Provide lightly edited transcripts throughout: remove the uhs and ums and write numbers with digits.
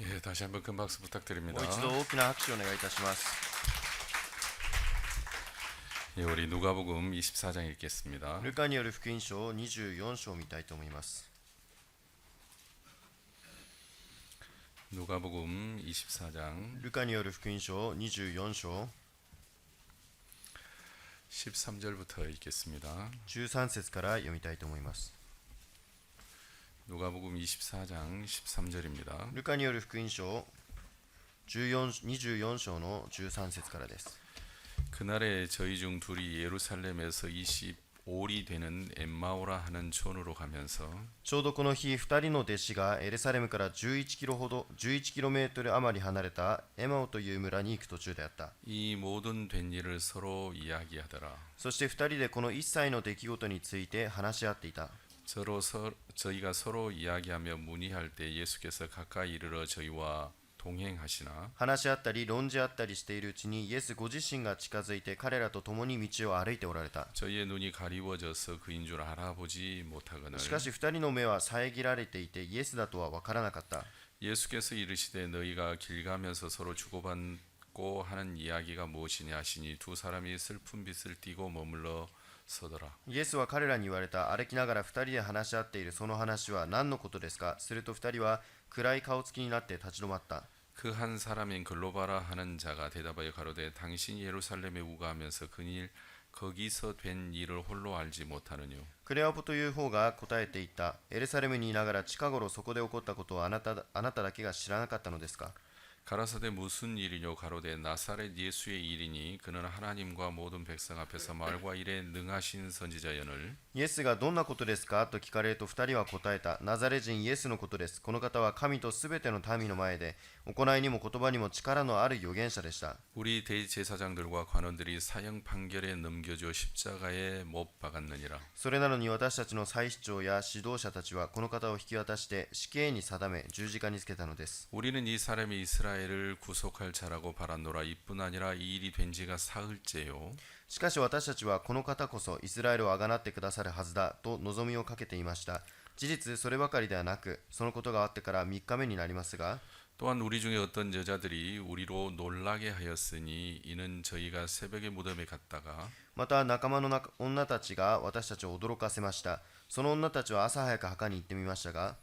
예, 다시 한번 큰 박수 も 부탁드립니다. う一度大きな拍手をお願いいたします。 예, 우리 누가복음 24장 읽겠습니다. ルカによる福音書24章を見たいと思います。 누가복음 24장 ルカによる福音書24章 13절부터 읽겠습니다. 13節から読みたいと思います。 누가복음 24장 13절입니다. ルカによる福音書24章の13節からです。 그날에 저희 중 둘이 예루살렘에서 25리 되는 엠마오라 하는 촌으로 가면서 ちょうどこの日、2人の弟子がエルサレムから11キロメートル余り離れたエマオという村に行く途中であった。 이 모든 된 일을 서로 이야기하더라. そして2人でこの一切の出来事について話し合っていた。 저희가 서로 이야기하며 문의할 때 예수께서 가까이 이르러 저희와 동행하시나 話し合ったり論じ合ったりしているうちにイエスご自身が近づいて彼らと共に道を歩いておられた。 저희의 눈이 가리워져서 그인 줄 알아보지 못하거늘 しかし2人の目は遮られていてイエスだとは分からなかった。 예수께서 이르시되 너희가 길 가면서 서로 주고받고 하는 이야기가 무엇이냐 하시니 두 사람이 슬픈 빛을 띠고 머물러 서더라. イエスは彼らに言われた。歩きながら2人で話し合っているその話は何のことですか。すると2人は暗い顔つきになって立ち止まった。 그 한 사람인 글로바라 하는 자가 대답하여 가로되 당신이 예루살렘에 우가하면서 그일 거기서 된 일을 홀로 알지 못하느뇨. クレオポという方が答えていった。エルサレムにいながら近頃そこで起こったことをあなただけが知らなかったのですか。 가라사대 무슨 일이뇨 가로되 나사렛 예수의 일이니 그는 하나님과 모든 백성 앞에서 말과 일에 능하신 선지자여늘 イエスがどんなことですかと聞かれると2人は答えた。ナザレ人イエスのことです。この方は神とすべての民の前で行いにも言葉にも力のある預言者でした。 우리 대제사장들과 관원들이 사형 판결에 넘겨줘 십자가에 못 박았느니라. それなのに私たちの祭司長や指導者たちはこの方を引き渡して死刑に定め十字架につけたのです。 우리는 이 사람이 이스라엘을 구속할 자라고 바란노라. 이뿐 아니라 이 일이 된 지가 사흘째요. しかし私たちはこの方こそイスラエルをあがなってくださるはずだと望みをかけていました。事実そればかりではなくそのことがあってから3日目になりますが 또한 우리 중에 어떤 여자들이 우리로 놀라게 하였으니 이는 저희가 새벽에 무덤에 갔다가 また仲間の女たちが私たちを驚かせました。その女たちは朝早く墓に行ってみましたが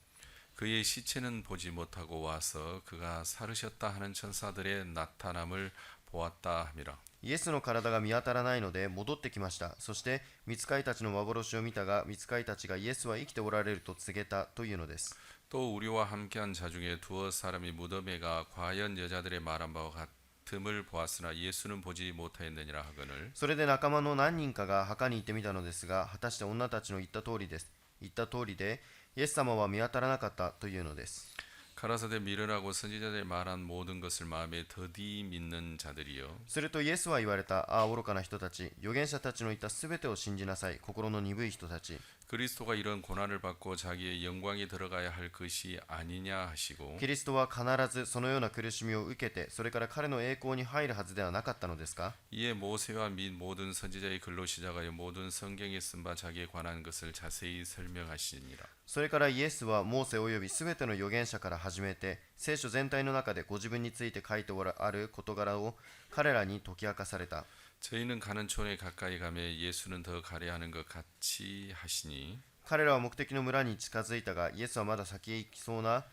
그의 시체는 보지 못하고 와서 그가 살으셨다 하는 천사들의 나타남을 보았다 함이라. イエスの体が見当たらないので戻ってきました。そして御使いたちの幻を見たが御使いたちがイエスは生きておられると告げたというのです。 또 우리와 함께한 자 중에 두어 사람이 무덤에 가 과연 여자들의 말한 바와 같음을 보았으나 예수는 보지 못하였느니라 하거늘 それで仲間の何人かが墓に行ってみたのですが果たして女たちの言った通りでイエス様は見当たらなかったというのです。 가라사대 미련하고 선지자들의 말한 모든 것을 마음에 더디 믿는 자들이여 するとイエスは言われた。ああ愚かな人たち、預言者たちの言ったすべてを信じなさい。心の鈍い人たち。 그리스도가 이런 고난을 받고 자기의 영광에 들어가야 할 것이 아니냐 하시고 キリストは必ずそのような苦しみを受けてそれから彼の栄光に入るはずではなかったのですか。 이에 모세와 및 모든 선지자의 글로 시작하여 모든 성경에 쓴 바 자기에 관한 것을 자세히 설명하시니라. それからイエスはモーセおよびすべての預言者から始めて聖書全体の中でご自分について書いてある事柄を彼らに解き明かされた。 저희는 가는 촌에 가까이 가며 예수는 더 가려 하는 것 같이 하시니 彼らは目的の村に近づいたがイエスはまだ先へ行きそうな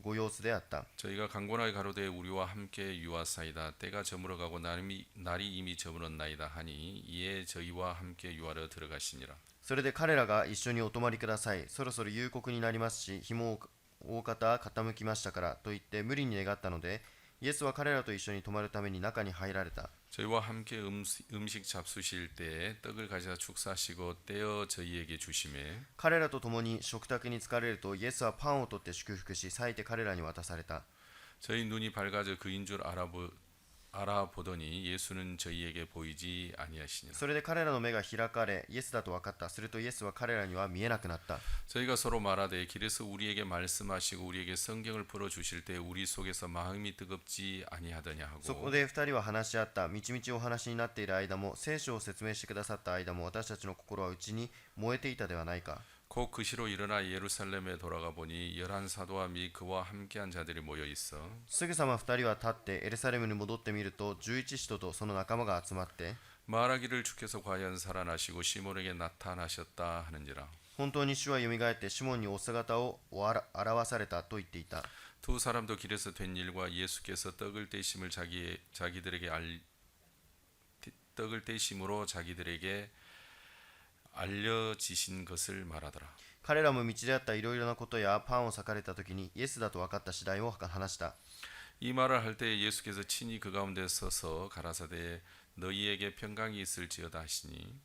ご様子であった。 저희가 강권하게 가로되 우리와 함께 유하사이다. 때가 저물어가고 날이 이미 저물었나이다 하니 이에 저희와 함께 유하러 들어가시니라. それで彼らが一緒にお泊まりください。そろそろ夕刻になりますし日も大方傾きましたからと言って無理に願ったのでイエスは彼らと一緒に泊まるために中に入られた。 저희와 함께 음식 잡수실 때에 떡을 가져다 축사하시고 떼어 저희에게 주시매 彼らと共に食卓に疲れるとイエスはパンを取って祝福し裂いて彼らに渡された。 저희 눈이 밝아져 그인 줄 알아보더니 예수는 저희에게 보이지 아니하시니라. それで彼らの目が開かれイエスだと分かった。するとイエスは彼らには見えなくなった。 저희가 서로 말하되 길에서 우리에게 말씀하시고 우리에게 성경을 풀어 주실 때 우리 속에서 마음이 뜨겁지 아니하더냐 そこ 하고 で二人は話し合った。みちみちお話になっている間も聖書を説明してくださった間も私たちの心は内に燃えていたではないか。곧 그 시로 일어나 예루살렘에 돌아가 보니 11사도와 및 그와 함께한 자들이 모여 있어 すぐさま二人は立ってエルサレムに戻ってみると11使徒とその仲間が集まって 말하기를 주께서 과연 살아나시고 시몬에게 나타나셨다 하는지라 本当に主はよみがえってシモンにお姿を表されたと言っていた。 두 사람도 길에서 된 일과 예수께서 떡을 떼심을 떡을 떼심으로 자기들에게 알려지신 것을 말하더라. 彼らも道であったいろいろなことやパンを裂かれた時にイエスだと分かった次第を話した。 이 말을 할 때 예수께서 친히 그 가운데 서서 가라사대 너희에게 평강이 있을지어다 하시니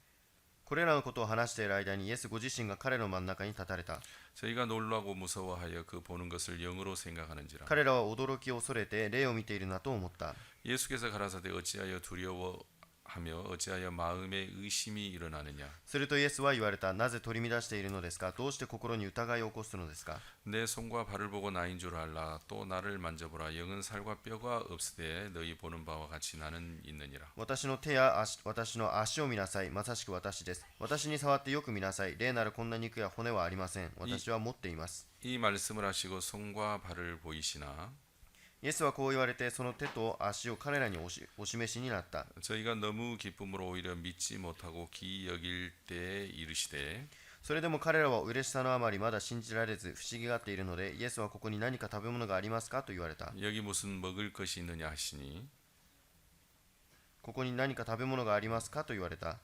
これらのことを話している間にイエスご自身が彼の真ん中に立たれた。 저희가 놀라고 무서워하여 그 보는 것을 영으로 생각하는지라. 彼らは驚き恐れて霊を見ているなと思った。 예수께서 가라사대 어찌하여 두려워하며 어찌하여 마음에 의심이 일어나느냐. するとイエスは言われた。なぜ取り乱しているのですか。どうして心に疑いを起こすのですか。 내 손과 발을 보고 나인 줄 알라. 또 나를 만져보라. 영은 살과 뼈가 없으되 너희 보는 바와 같이 나는 있느니라. 私の手や私の足を見なさい。まさしく私です。私に触ってよく見なさい。霊なるこんな肉や骨はありません。私は持っています。 이 말씀을 하시고 손과 발을 보이시나 イエスはこう言われてその手と足を彼らにお示しになった。 저희가 너무 기쁨으로 오히려 믿지 못하고 기 여길 때 이르시되 それでも彼らは嬉しさのあまりまだ信じられず不思議がっているのでイエスはここに何か食べ物がありますかと言われた。 여기 무슨 먹을 것이 있느냐 하시니 ここに何か食べ物がありますかと言われた。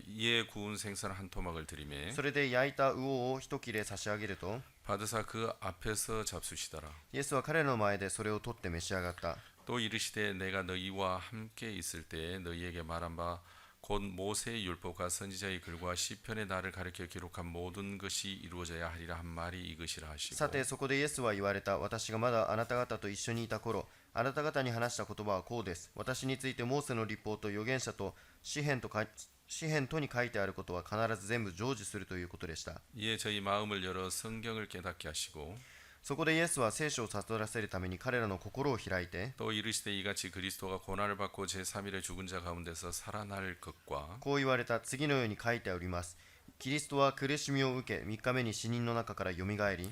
이에 구운 생선 한 토막을 드리매 それで焼いた魚を一切れ差し上げると 받으사 그 앞에서 잡수시더라. イエスは彼らの前でそれを取って召し上がった。 또 이르시되 내가 너희와 함께 있을 때 너희에게 말한 바 곧 모세의 율법과 선지자의 글과 시편의 나를 가리켜 기록한 모든 것이 이루어져야 하리라 한 말이 이것이라 하시고 さてそこでイエスは言われた。私がまだあなた方と一緒にいた頃あなた方に話した言葉はこうです。私についてモーセの律法と預言者と詩篇とに書いてあることは必ず全部成就するということでした。 이에 저희 마음을 열어 성경을 깨닫게 하시고 そこでイエスは聖書を悟らせるために彼らの心を開いて 또 이르시되 이같이 그리스도가 고난을 받고 제3일에 죽은 자 가운데서 살아날 것과 こう言われた。次のように書いております。キリストは苦しみを受け3日目に死人の中からよみがえり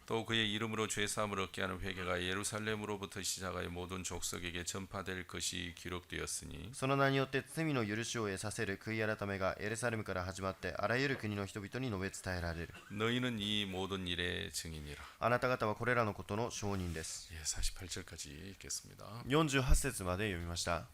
또 그의 이름으로 죄사함을 얻게 하는 회개가 예루살렘으로부터 시작하여 모든 족속에게 전파될 것이 기록되었으니 その名によって罪の許しを得させる悔い改めがエルサレムから始まってあらゆる国の人々に述べ伝えられる。 너희는 이 모든 일의 증인이라. あなた方はこれらのことの証人です。 예, 48절까지 읽겠습니다. 48節まで読みました。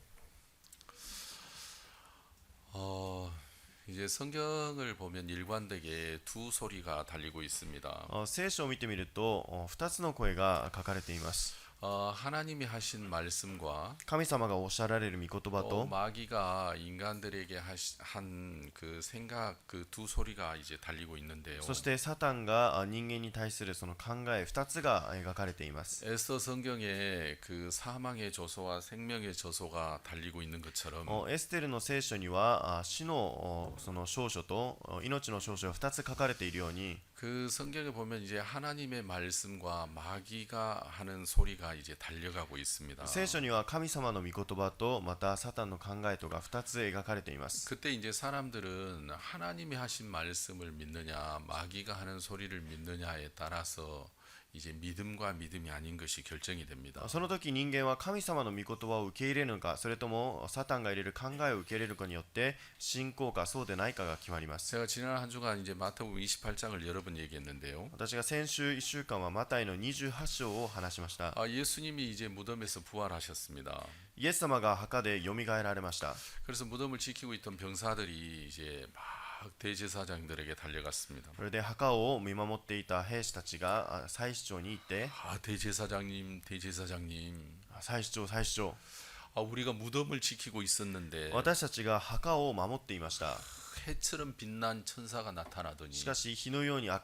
이제 성경을 보면 일관되게 두 소리가 달리고 있습니다. 聖書を見てみると2つの声が書かれています。 하나님이 하신 말씀과 神様がおっしゃられる御言葉 또 と 마귀가 인간들에게 한 그 생각 그 두 소리가 이제 달리고 있는데요. そしてサタンが人間に対するその考え2つが描かれています。 에스더 성경에 그 사망의 저소와 생명의 저소가 달리고 있는 것처럼 エステルの聖書には死のその証書と命の証書が2つ書かれているように 그 성경에 보면 이제 하나님의 말씀과 마귀가 하는 소리가 이제 달려가고 있습니다. 聖書には神様の御言葉とまたサタンの考えとが2つ描かれています。 그때 이제 사람들은 하나님이 하신 말씀을 믿느냐 마귀가 하는 소리를 믿느냐에 따라서 이제 믿음과 믿음이 아닌 것이 결정이 됩니다. その時人間は神様の御言葉を受け入れるのかそれともサタンが入れる考えを受け入れるかによって信仰かそうでないかが決まります。 제가 지난 한 주간 이제 마태복음 28장을 여러 번 얘기했는데요. 私が先週1週間はマタイの28章を話しました。 예수님이 이제 무덤에서 부활하셨습니다. イエス様が墓でよみがえられました。 그래서 무덤을 지키고 있던 병사들이 이제 막 대제사장들에게 달려갔습니다. それで墓を見守っていた兵士たちが祭司長に行って 대제사장님 祭司長 우리가 무덤을 지키고 있었는데 私たちが墓を守っていました。 해처럼 빛난 천사가 나타나더니 しかし日のように明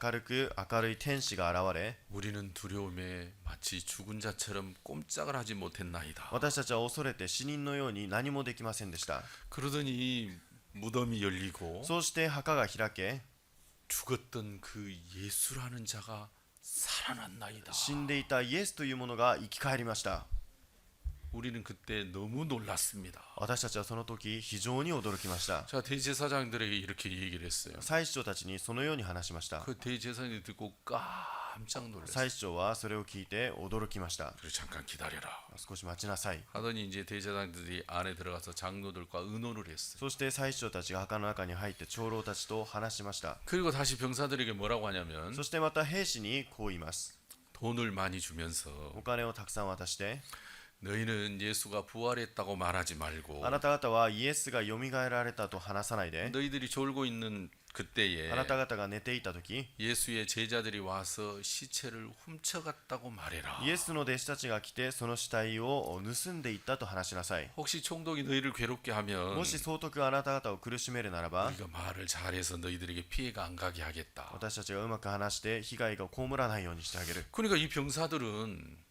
るい天使が現れ 우리는 두려움에 마치 죽은 자처럼 꼼짝을 하지 못했나이다. 私たちは恐れて死人のように何もできませんでした。 그러더니 무덤이 열리고 そうして墓が開け 죽었던 그 예수라는 자가 살아났나이다. 死んでいたイエスというものが生き返りました。 우리는 그때 너무 놀랐습니다. 私たちはその時非常に驚きました。 자, 대제사장들에게 이렇게 얘기를 했어요. 祭司長たちにそのように話しました。 그 대제사장이 듣고 깜짝 놀랐어요. 祭司長はそれを聞いて驚きました。 그래 잠깐 기다려라. 少し待ちなさい。 하더니 이제 대제사장들이 안에 들어가서 장로들과 의논을 했어요. そして祭司長たちが墓の中に入って長老たちと話しました。 그리고 다시 병사들에게 뭐라고 하냐면 そしてまた兵士にこう言います。 돈을 많이 주면서 お金をたくさん渡して、 너희는 예수가 부활했다고 말하지 말고 あなた方はイエスがよみがえられたと話さないで、 너희들이 졸고 있는 그때에 あなた方が寝ていた時、 예수의 제자들이 와서 시체를 훔쳐갔다고 말해라. イエスの弟子たちが来てその死体を盗んでいったと話しなさい。 혹시 총독이 너희를 괴롭게 하면 もし総督があなた方を苦しめるならば、 우리가 말을 잘해서 너희들에게 피해가 안 가게 하겠다. 私たちがうまく話して被害が被らないようにしてあげる。 그러니까 이 병사들은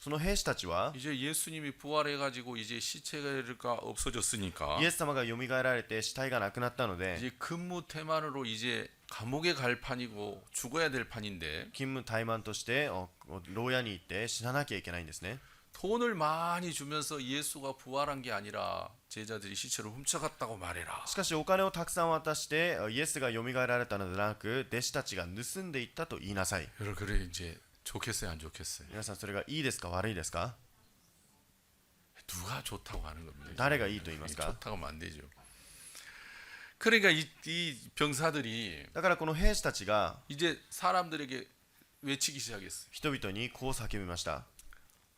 その兵士たちは 이제 예수님이 부활해가지고 이제 시체가 없어졌으니까 イエス様がよみがえられて死体がなくなったので、 이제 근무 태만으로 이제 감옥에 갈 판이고 죽어야 될 판인데 勤務怠慢として牢屋に行って死ななきゃいけないんですね。 돈을 많이 주면서 예수가 부활한 게 아니라 제자들이 시체를 훔쳐갔다고 말해라. しかしお金をたくさん渡してイエスがよみがえられたのではなく、弟子たちが盗んでいったと言いなさい。 여러분 그래 이제 좋겠어요 안 좋겠어요? 皆さんそれがいいですか悪いですか？ 누가 좋다고 하는 겁니다. 誰がいいと言いますか？ 좋다고 하면 안 되죠. 그러니까 이 병사들이 だからこの兵士たちが 이제 사람들에게 외치기 시작했어요. 人々にこう叫びました。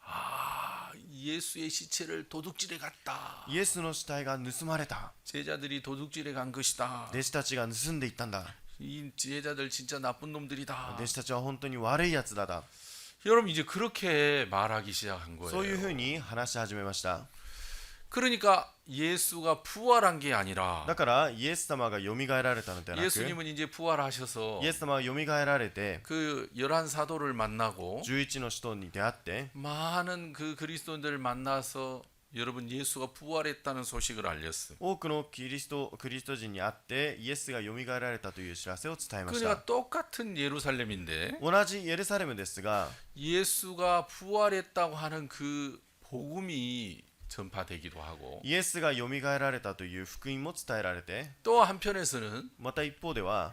아, 예수의 시체를 도둑질해 갔다. イエスの死体が盗まれた。 제자들이 도둑질해 간 것이다. 弟子たちが盗んでいったんだ。 이 제자들 진짜 나쁜 놈들이다. 弟子たちは本当に悪いやつだだ。 여러분 이제 그렇게 말하기 시작한 そういうふう 거예요. に話し始めました。 그러니까 예수가 부활한 게 아니라 だからイエス様がよみがえられたのではなく、 예수님은 이제 부활하셔서 イエス様がよみがえられて 그 11사도를 만나고 11の使徒に出会って、 많은 그 그리스도인들을 만나서 여러분 예수가 부활했다는 소식을 알렸어요. 多くのキリスト人に会ってイエスがよみがえられたという知らせを伝えました。 그러니까 똑같은 예루살렘인데 同じエルサレムですが、 예수가 부활했다고 하는 그 복음이 전파되기도 하고 イエスがよみがえられたという福音も伝えられて、 또 한편에서는 また一方では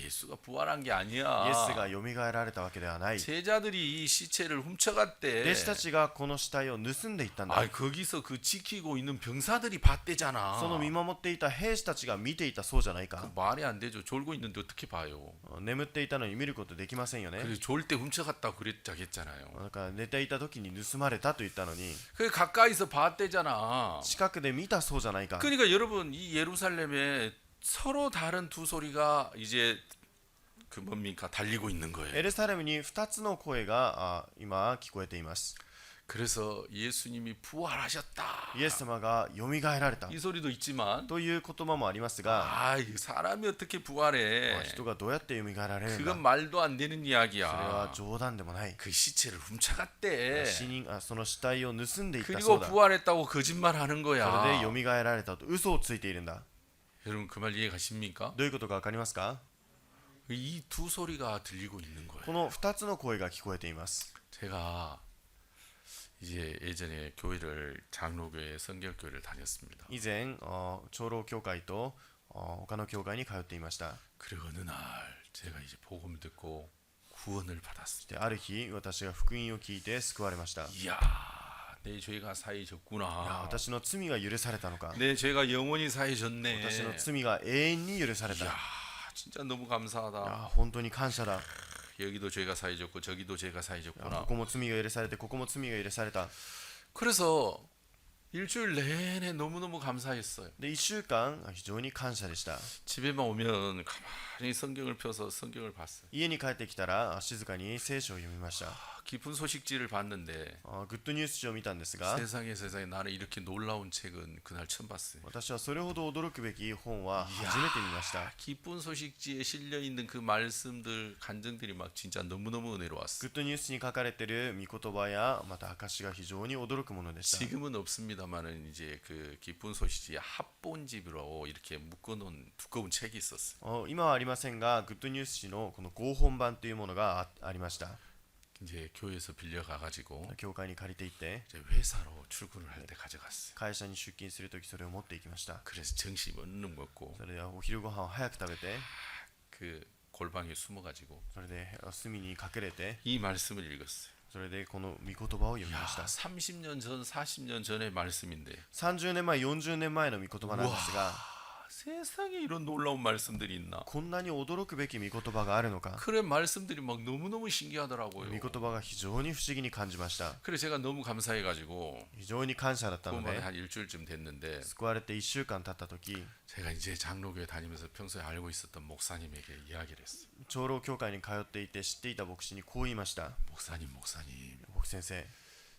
예수가 부활한 게 イエ 아니야. スがよみがえられたわけではない。 제자들이 이 시체를 훔쳐갔대. 弟子たちがこの死体を盗んでいったんだ。 아, 거기서 그 지키고 있는 병사들이 봤대잖아. その見守っていた兵士たちが見ていたそうじゃないか。 그 말이 안 되죠. 졸고 있는데 어떻게 봐요? 眠っていたのに見ることできませんよね。 그래서 졸 때 훔쳐갔다고 그랬잖아요. だから寝ていた時に盗まれたと言ったのに、 그 가까이서 봤대잖아. 近くで見たそうじゃないか。 그러니까 여러분 이 예루살렘에 서로 다른 두 소리가 이제 그 뭡니까 달리고 있는 エ 거예요. ルサレムに2つの声が今聞こえています。 그래서 예수님이 부활하셨다. イエス様がよみがえられた 이 소리도 있지만 という言葉もありますが、 아, 이 사람이 어떻게 부활해? 人がどうやってよみがえられるんだ。 그건 말도 안 되는 それは 이야기야. 冗談でもない。 그 시체를 훔쳐갔대. その死体を盗んでいったそ 그리고 うだ。 부활했다고 거짓말하는 それで 거야. よみがえられたと嘘をついているんだ。 여러분 그 말 이해 가십니까? どういうことか分かりますか？ 이 두 소리가 들리고 있는 거예요. この2つの声が聞こえています。 제가 이제 예전에 교회를 장로교회 성결교회를 다녔습니다. 以前長老教会と他の教会に通っていました。 그리고 어느 날 제가 이제 복음을 듣고 구원을 받았습니다. である日私が福音を聞いて救われました。 이야, 내 죄가 사해졌구나. 私の罪が許されたのか。 내 죄가 영원히 사해졌네. 私の罪が永遠に許された。 이야, 진짜 너무 감사하다. 本当に感謝だ。 여기도 죄가 사해졌고 저기도 죄가 こ 사해졌구나. こも罪が許されてここも罪が許された。 그래서 일주일 내내 너무너무 감사했어요. で1週間非常に感謝でした。 집에만 오면 가만히 성경을 펴서 성경을 봤어요. 家に帰ってきたら静かに聖書を読みました。 깊은 소식지를 봤는데 グッドニュース誌を見たんですが、 세상에 나는 이렇게 놀라운 책은 그날 처음 봤어요. 私はそれほど驚くべき本は初めて見ました。 기쁜 소식지에 실려 있는 그 말씀들 간증들이 막 진짜 너무너무 은혜로웠어요. グッドニュースに書かれている御言葉やまた証が非常に驚くものでした。 지금은 없습니다만은 이제 그 기쁜 소식지 합본집으로 이렇게 묶어놓은 두꺼운 책이 있었어요. 今はありませんが、グッドニュース誌のこの合本版というものがありました。 이제 교회에서 빌려가 가지고 教会に借りていって 이제 회사로 출근을 할 때 가져갔어요. 会社に出勤するときそれを持っていきました。 그래서 점심 얼른 먹고 それでお昼ご飯を早く食べて、 그 골방에 숨어 가지고 それで隅に隠れて、 이 말씀을 읽었어요. それでこの御言葉を読み 야, ました。 30년 전, 40년 전의 말씀인데 30年前、40年前の御言葉なんですが、 세상에 이런 놀라운 말씀들이 있나? こんなに驚くべき御言葉があるのか。 그래 말씀들이 막 너무너무 신기하더라고요. 御言葉が非常に不思議に感じました。 그래 제가 너무 감사해 가지고 非常に感謝だったの 구원받은 で、 한 일주일쯤 됐는데 救われて1週間経った時、 제가 이제 장로교회 다니면서 평소에 알고 있었던 목사님에게 이야기를 했어요. 長老教会に通っていて知っていた牧師にこう言いました。 목사님, 牧先生、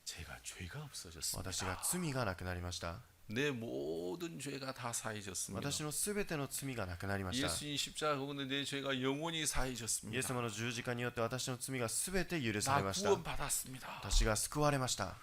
제가 죄가 없어졌습니다. 私が罪がなくなりました。 내 모든 죄가 다 사해졌습니다. 私のすべての罪がなくなりました。 예수님 십자가 가운데 내 죄가 영원히 イエ 사해졌습니다. ス様の十字架によって私の罪がすべて許さ 나 れました。 구원받았습니다. 私が救われました。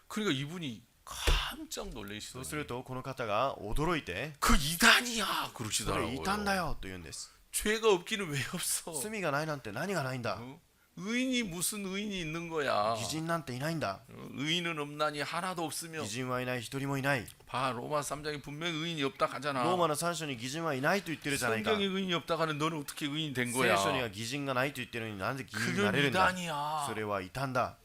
그러니까 이분이 깜짝 そう 놀라시더니 するとこの方が驚いて、 그 이단이야 それ 그러시더라고요. 異端だよと言うんです。 죄가 없기는 왜 없어? 罪がないなんて何がないんだ。 어? 의인이 무슨 의인이 있는 거야? 義人なんていないんだ。 의인은 없나니 하나도 없으며 義人はいない、一人もいない。 봐ローマ 3장에 분명히 의인이 없다 하잖아. ローマの3章に義人はいないと言ってるじゃないか。 성경에 의인이 없다 하는 너는 어떻게 의인 된 聖 거야? 書には義人がないと言ってるのになんで義人にな 그건 れるんだ。 이단이야. それは異端だ。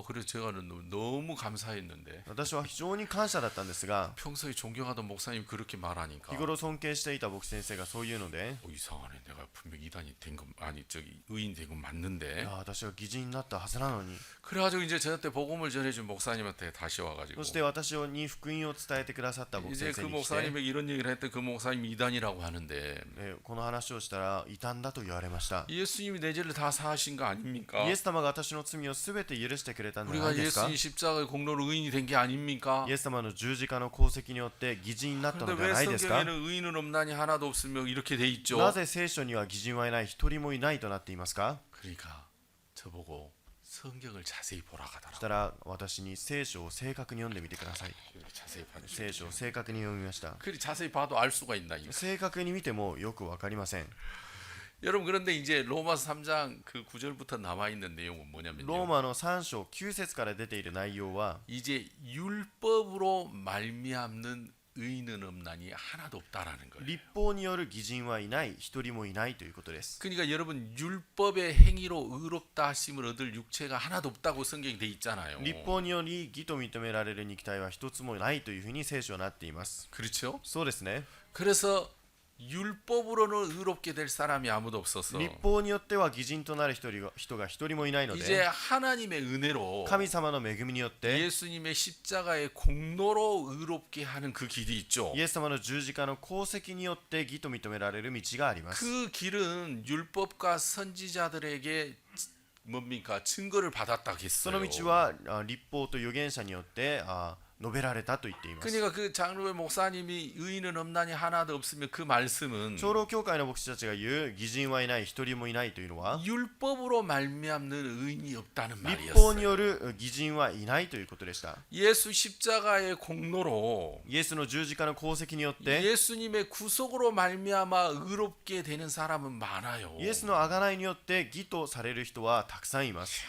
그래서 제가 너무 감사했는데 私は非常に感謝だったんですが、 평소에 존경하던 목사님 그렇게 말하니까 日頃尊敬していた牧師先生がそう言うので、 이상하네. 내가 분명 이단이 된 건 아니 저기 의인 된 건 맞는데. 私が義人になったはずなのに。 그래가지고 이제 저한테 복음을 전해준 목사님한테 다시 와가지고 そして私に福音を伝えてくださった牧師 이제 先 그 生に来て、 목사님에게 이런 얘기를 했더니 그 목사님이 이단이라고 하는데 この話をしたら異端だと言われました。 예수님이 내 죄를 다 사하신 거 아닙니까? イエス様が私の罪をすべて許してくれたんじゃな 우리가 いですか。 예수님 십자가의 공로로 의인이 된 게 아닙니까? イエス様の十字架の功績によって義人になったの 그런데 では 왜 ないですか。 성경에는 의인은 없나니 하나도 없으며 이렇게 돼 있죠? なぜ聖書には義人はいない、一人もいないとなっていますか。 그러니까 저보고 성경을 자세히 보라 そし 하더라고. たら私に聖書を正確に読んでみてください。 자세히 봐주세요. 聖書を正確に読みました。 그리 자세히 봐도 알 수가 있나 이거. 正確に見てもよくわかりません。 여러분 그런데 이제 로마서 3장 그 9절부터 남아 있는 내용은 ロー 뭐냐면요. マの3章9節から出ている内容は、 이제 율법으로 말미암는 의인은 없나니 하나도 없다라는 거예요. 立法による義人はいない、一人もいないということです。 그러니까 여러분 율법의 행위로 의롭다 하심을 얻을 육체가 하나도 없다고 성경이 돼 있잖아요. 立法により義と認められる肉体は一つもないというふうに聖書はなっています。 그렇죠? そうですね。 그래서 율법으로는 의롭게 될 사람이 아무도 없어서 立法によっては義人となる人が一人もいないの 이제 で、 하나님의 은혜로 神様の恵みによって 예수님의 십자가의 공로로 의롭게 하는 그 길이 있죠. イエス様の十字架の功績によって義と認められる道があります。 그 길은 율법과 선지자들에게 뭡니까? 증거를 받았다 その 했어요. 道は立法と預言者によって述べられたと言っています。 그러니까 그 장로의 목사님이 의인은 없나니 하나도 없으면 그 말씀은 長老教会の牧師たちが言う義人はいない、一人もいないというのは、 율법으로 말미암는 의인이 없다는 立法に 말이었어요. よる義人はいないということでした。 예수 십자가의 공로로 イエスの十字架の功績によって、 예수님의 구속으로 말미암아 의롭게 되는 사람은 많아요. イエスの贖いによって義とされる人はたくさんいます。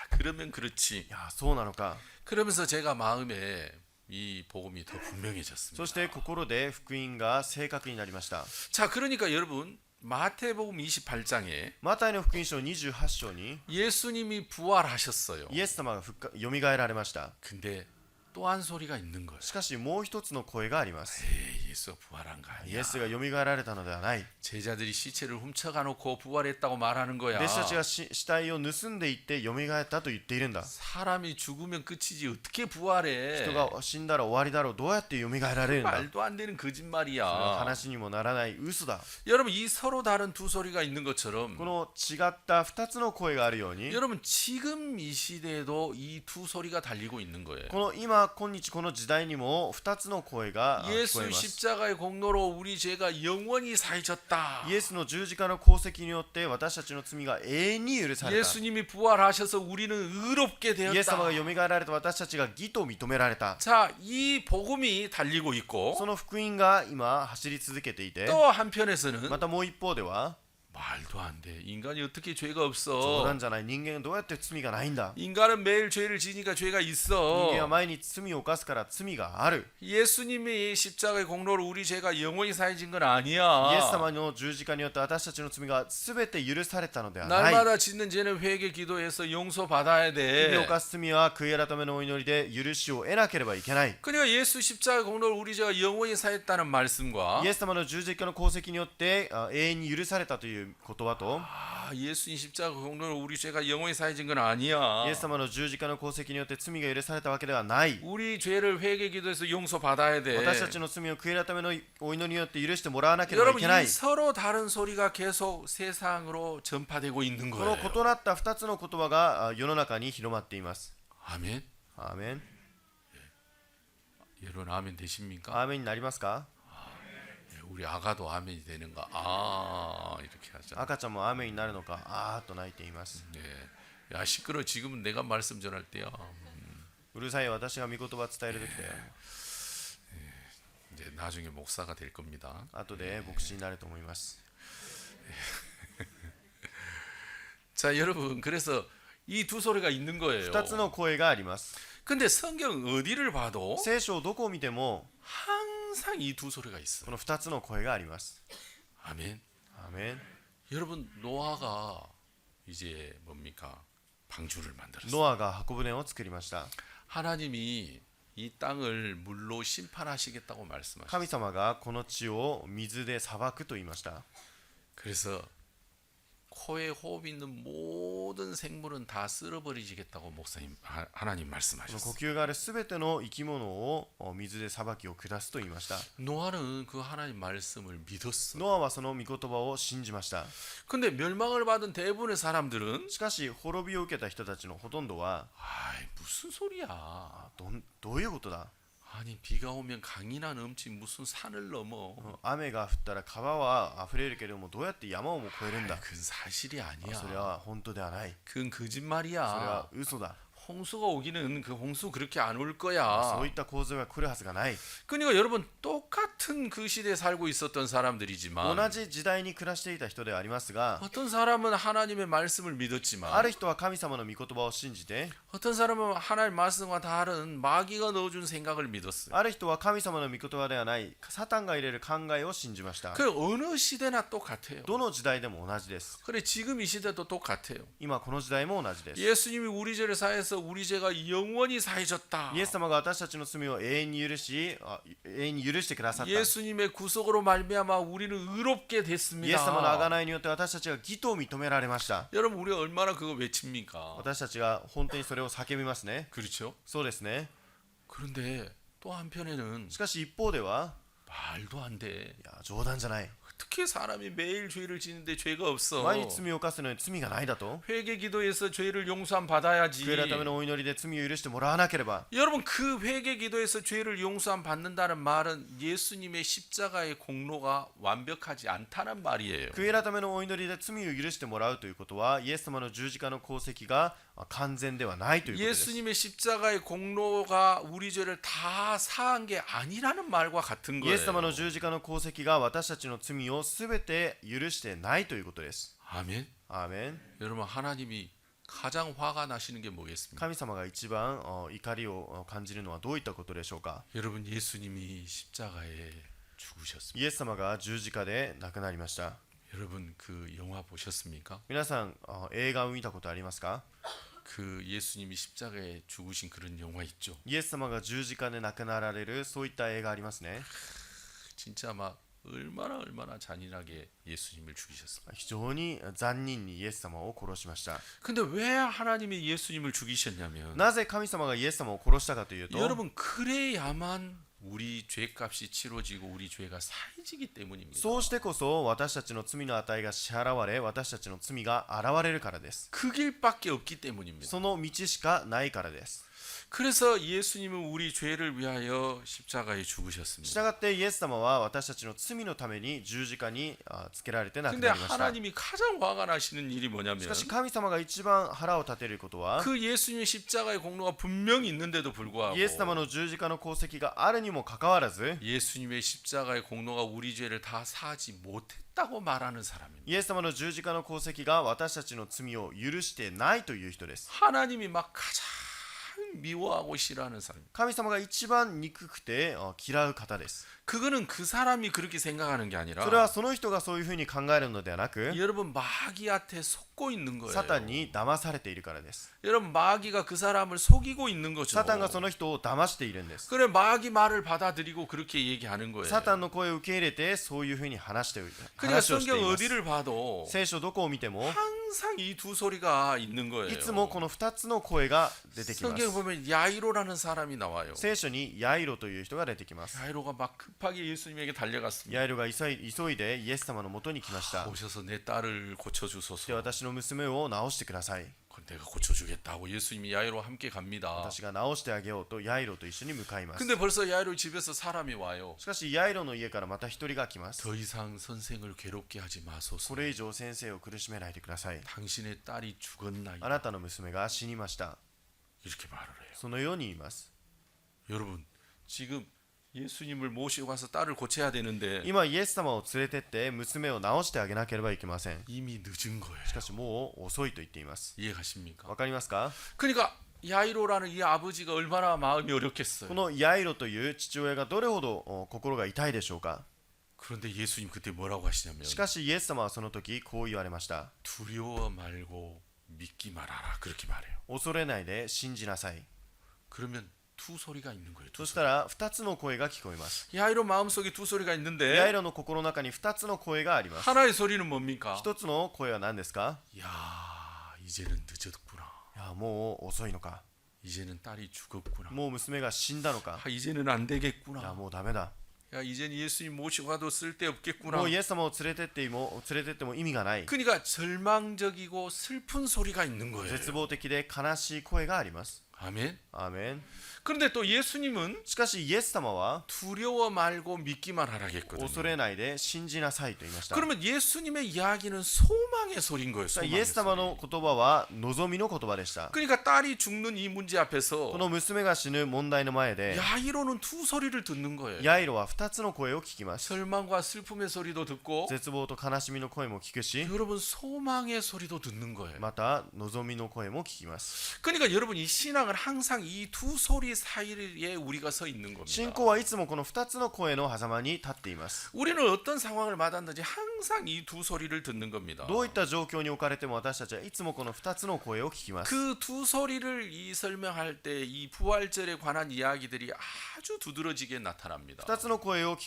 그러면 그렇지. いや、そうなのか。 그러면서 제가 마음에 이 복음이 더 분명해졌습니다. そして心で福音が正確になりました。 자, 그러니까 여러분 마태복음 28장에 マタイの福音書28章に 예수님이 부활하셨어요. イエス様がよみがえられました。 근데 또 한 소리가 있는 거예요. しかしもう一つの声があります。 예수가 부활한 거 イ 아니야. エスがよみがえられたのではない。 제자들이 시체를 훔쳐가 놓고 부활했다고 말하는 거야. 弟子たちが死体を盗んでいってよみがえったと言っているんだ。 사람이 죽으면 끝이지 어떻게 부활해? 人が死んだら終わりだろう。どうやってよみがえられるんだ。 말도 안 되는 それは 거짓말이야. 話にもならない嘘だ。 여러분 이 서로 다른 두 소리가 있는 것처럼 この違った2つの声があるように、 여러분 지금 이 시대에도 이 두 소리가 달리고 있는 거예요. この今日この時代にも2つの声が聞こえ 예수 ます。 십자가의 공로로 우리 죄가 영원히 사해졌다. イエスの十字架の功績によって私たちの罪が永遠に許された。 예수님이 부활하셔서 우리는 의롭게 イエス様が 되었다. よみがえられて私たちが義と認められた。 자, 이 복음이 달리고 있고 その福音が今走り続けていて、 또 한편에서는 またもう一方では、 말도 안 돼. 인간이 어떻게 죄가 없어? 冗談じゃない。人間どうやって罪がないんだ。 인간은 매일 죄를 지니까 죄가 人 있어. 間は毎日罪を犯すから罪がある。 예수님이 십자가의 공로로 우리 죄가 영원히 사해진 건 イエス 아니야. 様の十字架によって私たちの罪が全て許されたのではない。 날마다 짓는 죄는 회개 기도해서 용서 받아야 日々 돼. 犯す罪は悔い改めのお祈りで許しを得なければいけない。 그러니까 예수 십자가의 공로로 우리 죄가 영원히 사했다는 말씀과 イエス様の十字架の功績によって永遠に許されたという言葉と、 예수님 십자가 공로로 우리 죄가 영원히 사해진 건 아니야. イエス様の十字架の功績によって罪が許されたわけではない。 우리 죄를 회개 기도해서 용서 받아야 돼. 私たちの罪を悔い改めのお祈りによって許してもらわなければい 여러분 けない。 이 서로 다른 소리가 계속 세상으로 전파되고 있는 この 거예요. 異なった2つの言葉が世の中に広まっています。 아멘. アーメン。 여러분 아멘 되십니까? アーメンになりますか？ 우리 아가도 아멘이 되는가? 아 이렇게 하자. 赤ちゃんもアーメンになるのか、あーっと泣いています。 네. 야 시끄러. 지금은 내가 말씀 전할 때야. うるさい私が御言葉伝える時だよ。 이제 나중에 목사가 될 겁니다. 後で牧師になると思います。 자 여러분 그래서 이 두 소리가 있는 거예요. 2つの声があります。 근데 성경 어디를 봐도 聖書をどこを見ても 항상 이 두 소리가 있어. この2つの声があります。 아멘. アーメン。 여러분 노아가 이제 뭡니까? 방주를 만들었어요. ノアが箱舟を作りました。 하나님이 이 땅을 물로 심판하시겠다고 말씀하셨어요. 神様がこの地を水で裁くと言いました。 그래서 코에 호흡 있는 모든 생물은 다 쓸어버리시겠다고 목사님 하나님 この呼 말씀하셨어요. 吸があるすべての生き物を水で裁きを下すと言いました。 노아는 그 하나님 말씀을 믿었어. ノアはその御言葉を信じました。 근데 멸망을 받은 대부분의 사람들은 しかし滅びを受けた人たちのほとんどは 아이 무슨 소리야. どういうことだ。 아니 비가 오면 강이나 넘지 무슨 산을 넘어. 雨が降ったら川は溢れるけれどもどうやって山をも越えるんだ。 그건 사실이 それ 아니야. は本当ではない。 그건 それ 거짓말이야. は嘘だ。 홍수가 오기는 그 홍수 그렇게 안 올 そう 거야. いった構図が来るはずがない。 그러니까 여러분 똑같은 그 시대에 살고 있었던 同 사람들이지만 じ時代に暮らしていた人ではありますが、 어떤 사람은 하나님의 말씀을 あ 믿었지만 る人は神様の御言葉を信じて、 어떤 사람은 하나님 말씀과 다른 마귀가 넣어준 생각을 믿었어요. ある人は神様の御言葉ではないサタンが入れる考えを信じました。 그 어느 시대나 똑같아요. どの時代でも同じです。 그래 지금 이 시대도 똑같아요. 今この時代も同じです。 예수님이 우리 죄를 사해서 우리 죄가 영원히 사해졌다. イエス様が私たちの罪を永遠に許してくださった。イエ 예수님의 구속으로 말미암아 우리는 의롭게 ス様の 됐습니다. 贖いによって私たちが義と認められました。 여러분 우리가 얼마나 그거 외칩니까? 私たちが本当にそれを叫びますね。 그렇죠? そうですね。 그런데 또 한편에는 しかし一方では、 말도 안 돼. いや冗談じゃない。 어떻게 사람이 매일 죄를 지는데 죄가 없어? 毎日罪を犯すのに罪がないだと。 회개 기도에서 죄를 용서함 받아야지. 悔い改めのお祈りで罪を許してもらわなければ。 여러분 그 회개 기도에서 죄를 용서함 받는다는 말은 예수님의 십자가의 공로가 완벽하지 않다는 말이에요. 悔い改めのお祈りで罪を許してもらうということは、イエス様の十字架の功績が完全ではないということです。 예수님의 십자가의 공로가 우리 죄를 다 사한 게 아니라는 말과 같은 イ 거예요. エス様の十字架の功績が私たちの罪をすべて許してないということです。 아멘. アーメン。 여러분 하나님이 가장 화가 나시는 게 뭐겠습니까? 神様が一番怒りを感じるのはどういったことでしょうか。 여러분 예수님이 십자가에 죽으셨습니다. イエス様が十字架で亡くなりました。 여러분 그 영화 보셨습니까? 皆さん映画を見たことありますか。 그 예수님이 십자가에 죽으신 그런 영화 있죠. イエス様が十字架で亡くなられるそういった映画ありますね。 진짜 막 얼마나 잔인하게 예수님을 죽이셨습니다. 非常に残忍にイエス様を殺しました。 근데 왜 하나님이 예수님을 죽이셨냐면 なぜ神様がイエス様を殺したかというと、 여러분 그래야만 우리 죄값이 치러지고 우리 죄가 사해지기 때문입니다. そうしてこそ私たちの罪の値が支払われ、私たちの罪が現れるからです。 그 길밖에 없기 때문입니다. その道しかないからです。 그래서 예수님은 우리 죄를 위하여 십자가에 し 죽으셨습니다. たがってイエス様は私たちの罪のために十字架につけられて亡く 근데 なりました。 하나님이 가장 화가 나시는 일이 し 뭐냐면 かし神様が一番腹を立てることは 그 예수님의 십자가의 공로가 분명히 있는데도 불구하고 イエス様の十字架の功績があるにもかかわらず 예수님의 십자가의 공로가 우리 죄를 다 사지 못했다고 말하는 사람입니다. イエス様の十字架の功績が私たちの罪を許してないという人です。 하나님이 막 가장 미워하고 싫어하는 사람. 神様が一番憎くて嫌う方です。 그거는 그 사람이 그렇게 생각하는 게 아니라 それはその人がそういうふうに考えるのではなく 여러분 마귀한테 속고 있는 거예요. サタンに騙されているからです。 여러분 마귀가 그 사람을 속이고 있는 거죠. サタンがその人を騙しているんです。 그래 마귀 말을 받아들이고 그렇게 얘기하는 거예요. サタンの声を受け入れてそういうふうに話をして 그러니까 います。 성경 어디를 봐도 聖書どこを見ても 항상 이 두 소리가 있는 거예요. いつもこの2つの声が出てきま 성경 す。 보면 야이로라는 사람이 나와요. 聖書にヤイロという人が出てきます。 야이로가 막 급하게 예수님에게 달려갔습니다. ヤイロが急いでイエス様のもとに来ました。 오셔서 내 딸을 で 고쳐주소서. 私の娘を治してください。 그건 내가 고쳐주겠다고 예수님이 야이로와 함께 갑니다. 私が治してあげようとヤイロと一緒に向かいます。 근데 벌써 야이로 집에서 사람이 와요. しかしヤイロの家からまた一人が来ます。 더 이상 선생을 괴롭게 하지 こ 마소서. れ以上先生を苦しめないでください。 당신의 딸이 あ 죽었나이다. なたの娘が死にました。 이렇게 말을 해요. そのように言います。 여러분 지금 예수님을 모시고 가서 딸을 고쳐야 되는데 今イエス様を連れてって娘を治してあげなければいけません。 이미 늦은 거예요. しかしもう遅いと言っています。 이해가십니까? わかりますか？ 그러니까 야이로라는 이 아버지가 얼마나 마음이 こ 어렵겠어요. のヤイロという父親がどれほど心が痛いでしょうか？ 그런데 예수님 그때 뭐라고 하시냐면 しかしイエス様はその時こう言われました。 두려워 말고 믿기 말아라 그렇게 말해요. 恐れないで信じなさい。 그러면 두 소리가 있는 거예요. そしたら2つの声が聞こえます。 야이로 마음속에 두 소리가 ヤイ 있는데 ロの心の中に2つの声があります。 하나의 소리는 뭡니까? 1つの声は何ですか？ 야 이제는 늦었구나. いやもう遅いのか。 이제는 딸이 죽었구나. もう娘が死んだのか。 아, 이제는 안 いや 되겠구나. もうダメだ。 야 이제는 예수님 모시고 가도 쓸데없겠구나. もうイエス様を連れてっても意味がない。 그러니까 절망적이고 슬픈 소리가 있는 거예요. 絶望的で悲しい声があります。 아멘. アーメン。 그런데 또 예수님은 しかしイエス様は 두려워 말고 믿기만 하라겠거든요. 恐れないで信じなさいと言いました。 그러면 예수님의 이야기는 소망의 소리인 거예요. イ 소망의 エス様 소리. の言葉は望みの言葉でした。 그러니까 딸이 죽는 이 문제 こ 앞에서 の娘が死ぬ問題の前で 야이로는 두 소리를 듣는 거예요. ヤイロは2つの声を聞きます。 절망과 슬픔의 소리도 듣고 絶望と悲しみの声も聞くし、 여러분 소망의 소리도 듣는 거예요. また望みの声も聞きます。 그러니까 여러분 이 신앙은 항상 이 두 소리 사이에 우리가 서 있는 겁니다. 信仰はいつもこの2つの声の狭間に立っています。 우리는 어떤 상황을 맞았는지 항상 이 두 소리를 듣는 겁니다. どういった状況に置かれても私たちはいつもこの2つの声を聞きます。 그 두 소리를 이 설명할 때 이 부활절에 관한 이야기들이 아주 두드러지게 나타납니다. 2つの声を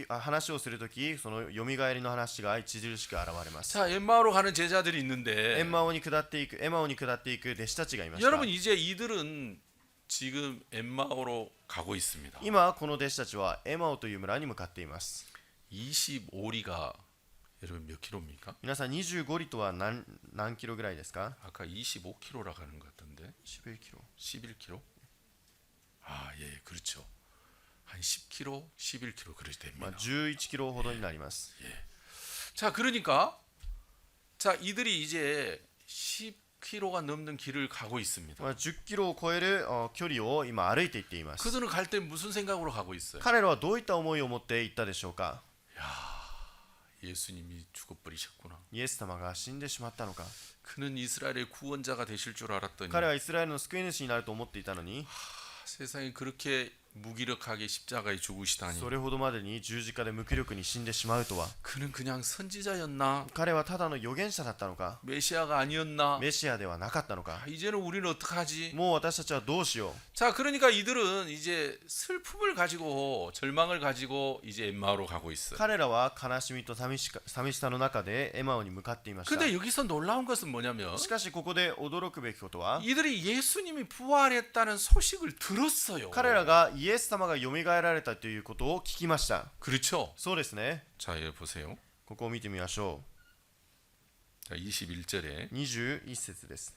話をするとき、そのよみがえりの話が著しく現れます。 자, 엠마오로 가는 제자들이 있는데 エマオに下っていく弟子たちがいました。 여러분 이제 이들은 지금 엠마오로 가고 있습니다. 今この弟子たちはエマオという村に向かっています。 25리가 여러분 몇 킬로입니까? 皆さん25里とは何キロぐらいですか？ 아까 25킬로라 가는 것 같던데 11キロ。 11킬로? 아, 예, 그렇죠. 한 10킬로, 11킬로 그렇게 まあ 됩니다. 11キロほどになります。 자, 그러니까 자, 이들이 이제 10킬로가 넘는 길을 가고 있습니다. まあ10キロを超える距離を今歩いていっています。 그들은 갈 때 무슨 생각으로 가고 있어요? 彼らはどういった思いを持って行ったでしょうか？ 예수님이 죽어버리셨구나. イエス様が死んでしまったのか？ 그는 이스라엘의 구원자가 되실 줄 알았더니 彼はイスラエルの救い主になると思っていたのに、 세상에 그렇게 무기력하게 십자가에 죽으시다니. それほどまでに十字架で無気力に死んでしまうとは。 그는 그냥 선지자였나? 彼はただの預言者だったのか？ 메시아가 아니었나? メシアではなかったのか？ 이제는 우리는 어떡하지? もう私たちはどうしよう？ 자, 그러니까 이들은 이제 슬픔을 가지고 절망을 가지고 이제 엠마오로 가고 있어요. 彼らは悲しみと寂しさの中でエマオに向かっていました。 근데 여기서 놀라운 것은 뭐냐면 しかしここで驚くべきことは、 이들이 예수님이 부활했다는 소식을 들었어요. 彼らがイエス様がよみがえられたということを聞きました。 그렇죠. そうですね。 자, 여기 보세요. ここを見てみましょ 자, 21절에 う。21節です。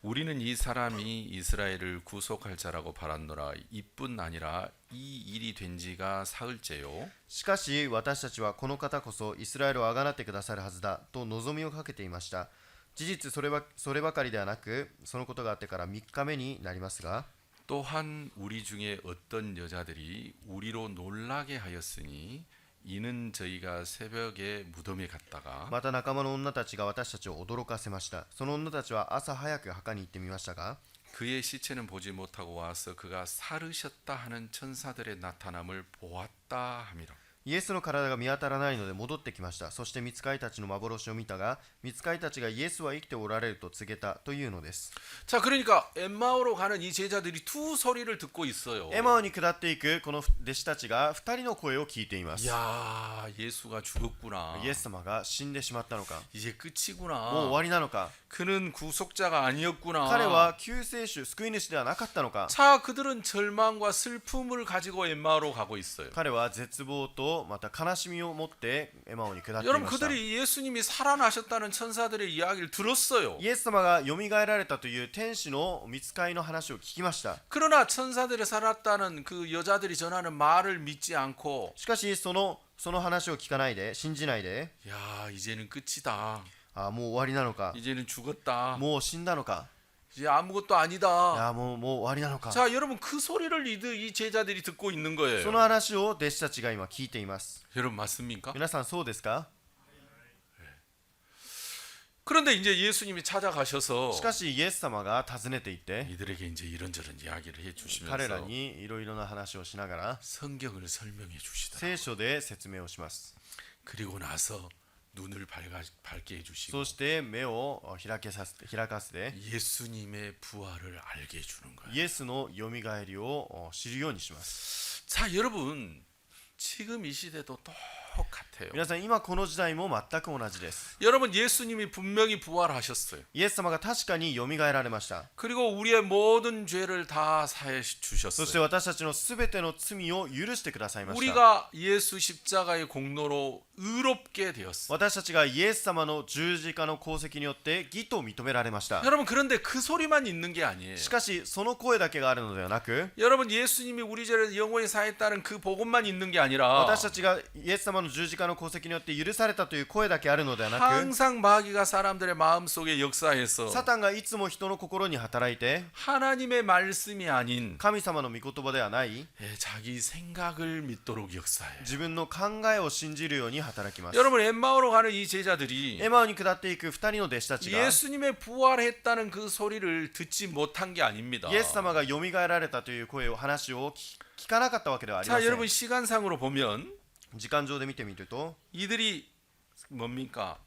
우리는 이 사람이 이스라엘을 구속할 자라고 바랐노라. 이뿐 아니라 이 일이 된 지가 사흘째요. しかし私たちはこの方こそイスラエルをあがなってくださるはずだと望みをかけていました。事実そればかりではなく、そのことがあってから3日目になりますが、 또한 우리 중에 어떤 여자들이 우리로 놀라게 하였으니 이는 저희가 새벽에 무덤에 갔다가 また仲間の女たちが私たちを驚かせました。その女たちは朝早く墓に行ってみましたが、 그의 시체는 보지 못하고 와서 그가 살으셨다 하는 천사들의 나타남을 보았다 함이라. イエスの体が見当たらないので戻ってきました。そして御使いたちの幻を見たが、御使いたちがイエスは生きておられると告げたというのです。 자, 그러니까 엠마오로 가는 이 제자들이 두 소리를 듣고 있어요. エマオに下っていくこの弟子たちが2人の声を聞いています。 야, 예수가 죽었구나. イエス様が死んでしまったのか、 이제 もう終 끝이구나. わりなのか、 그는 구속자가 아니었구나. 彼は救世主、救い主ではなかったのか。 자, 그들은 절망과 슬픔을 가지고 엠마오로 가고 있어요. 彼は絶望とまた悲しみを持ってエマオに下ってい 여러분, ました。 그들이 예수님이 살아나셨다는 천사들의 이야기를 들었어요. イエス様がよみがえられたという天使の御使いの話を聞きました。 그러나 천사들이 살았다는 그 여자들이 전하는 말을 믿지 않고 しかしその話を聞かないで、信じないで、 야, 이제는 끝이다. もう終わりなのか、 이제는 죽었다. もう死んだのか、 이제 아무것도 아니다. もう終わりなのか。 자, 여러분 그 소리를 이 제자들이 듣고 있는 거예요. その話を弟子たちが今聞いています。 여러분 맞습니까? 皆さんそうですか？ 그런데 이제 예수님이 찾아가셔서 しかしイエス様が訪ねていって、 이들에게 이제 이런저런 이야기를 해 彼ら 주시면서 にいろいろな話をしながら 성경을 설명해 주시더라. 聖書で説明をします。 그리고 나서 눈을 밝게 해 주시고 そして目を開かせて 예수님의 부활을 알게 해 주는 거예요. イエスのよみがえりを知るようにします。 자, 여러분 지금 이 시대도 똑같아요. 皆さん今この時代も全く同じです。 여러분 예수님이 분명히 부활하셨어요. イエス様が確かによみがえられました。 그리고 우리의 모든 죄를 다 사해 そして 주셨어요. 私たちのすべての罪を許してくださいました。 우리가 예수 십자가의 공로로 의롭게 되었어요. 私たちがイエス様の十字架の功績によって義と認められました。 여러분 그런데 그 소리만 있는 게 아니에요. しかしその声だけがあるのではなく、 여러분 예수님이 우리 죄를 영원히 사했다는 그 복음만 있는 게 아니라 私たちがイエス様の十字架の功績によって許されたという声だけあるのではなく、 항상 마귀가 사람들의 마음속에 역사해서 サタンがいつも人の心に働いて 하나님의 말씀이 아닌 神様の御言葉ではない 자기 생각을 믿도록 역사해요. 自分の考えを信じるように働きます。 여러분 엠마오로 가는 이 제자들이 エマオに下っていく2人の弟子たちが 예수님의 부활했다는 그 소리를 듣지 못한 게 아닙니다. イエス様がよみがえられたという声を話を聞かなかったわけではありま 자, せん。 여러분 시간상으로 보면 時間上で見てみると 이들이 뭡니까?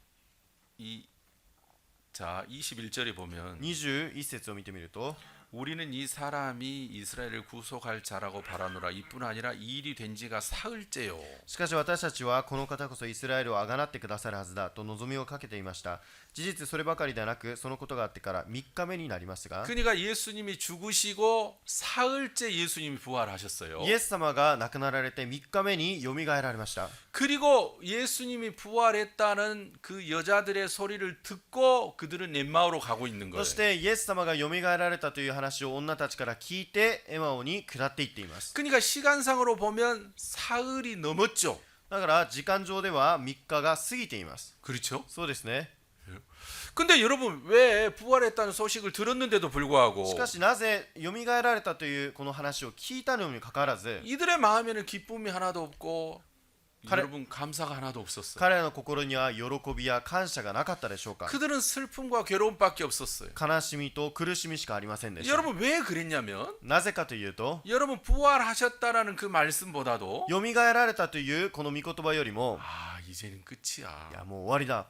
자, 21절에 보면 21節を見てみると 우리는 이 사람이 이스라엘을 구속할 자라고 바라노라. 이뿐 아니라 이 일이 된 지가 사흘째요. しかし私たちはこの方こそイスラエルをあがなってくださるはずだと望みをかけていました。事実そればかりではなく、そのことがあってから3日目になりますが、 그러니까 예수님이 죽으시고 사흘째 예수님이 부활하셨어요. イエス様が亡くなられて3日目によみがえられました。 그리고 예수님이 부활했다는 그 여자들의 소리를 듣고 그들은 엠마오로 가고 있는 そ 거예요. してイエス様がよみがえられたという話を女たちから聞いてエマオに下っていっています。 그러니까 시간상으로 보면 사흘이 넘었죠. だから時間上では3日が過ぎています。 그렇죠? そうですね。 근데 여러분 왜 부활했다는 소식을 들었는데도 불구하고 しかしなぜよみがえられたというこの話を聞いたのにかかわらず 이들의 마음에는 기쁨이 하나도 없고 가래- 여러분 감사가 하나도 없었어요. 彼らの心には喜びや感謝がなかったでしょうか。 그들은 슬픔과 괴로움밖에 없었어요. 悲しみと苦しみしかありませんでした。 여러분 왜 그랬냐면 なぜかというと、 여러분 부활하셨다라는 그 말씀보다도 よみがえられたというこの御言葉よりも、 아 이제는 끝이야. いやもう終わりだ、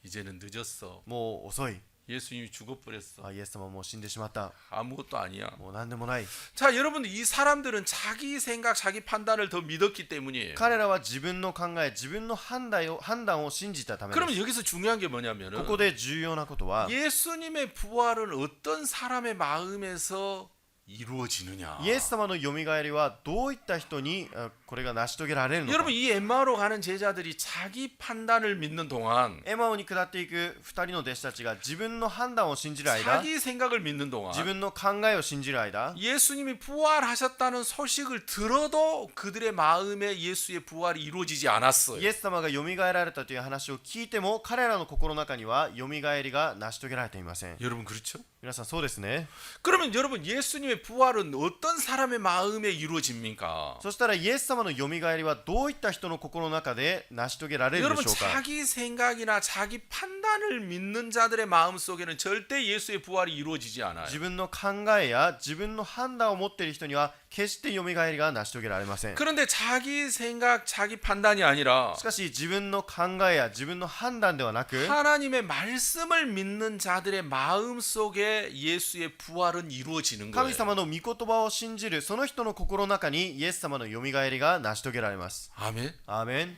이제는 늦었어. もう遅い、 예수님이 죽어버렸어. イエス様もう死んでしまった、 아무것도 아니야. もう何でもない。 자, 여러분 이 사람들은 자기 생각, 자기 판단을 더 믿었기 때문이에요. 彼らは自分の考え、自分の判断を信じたためで 그러면 す。 여기서 중요한 게 뭐냐면은 ここで重要なことは、 예수님의 부활은 어떤 사람의 마음에서 이루어지느냐? イエス様のよみがえりはどういった人にこれが成し遂げられるのか。 여러분 이 엠마오로 가는 제자들이 자기 판단을 믿는 동안 エマオに下っていく2人の弟子たちが自分の判断を信じる間、 자기 생각을 믿는 동안 自分の考えを信じる間、 예수님이 부활하셨다는 소식을 들어도 그들의 마음에 예수의 부활이 이루어지지 않았어요. イエス様がよみがえられたという話を聞いても彼らの心の中にはよみがえりが成し遂げられていません。 여러분 그렇죠? 皆さんそうですね。 그러면 여러분 예수님의 부활은 어떤 사람의 마음에 이루어집니까? そしたらイエス様のよみがえりはどういった人の心の中で成し遂げられるで 여러분 しょうか。 자기 생각이나 자기 판단을 믿는 자들의 마음 속에는 절대 예수의 부활이 이루어지지 않아요. 自分の考えや自分の判断を持っている人には決してよみがえりが成し遂げられません。 그런데 자기 생각, 자기 판단이 아니라 しかし自分の考えや自分の判断ではなく 하나님의 말씀을 믿는 자들의 마음 속에 예수의 부활은 이루어지는 神 거예요. 様の御言葉を信じるその人の心の中にイエス様のよみがえりが成し遂げられます。 아멘. アーメン。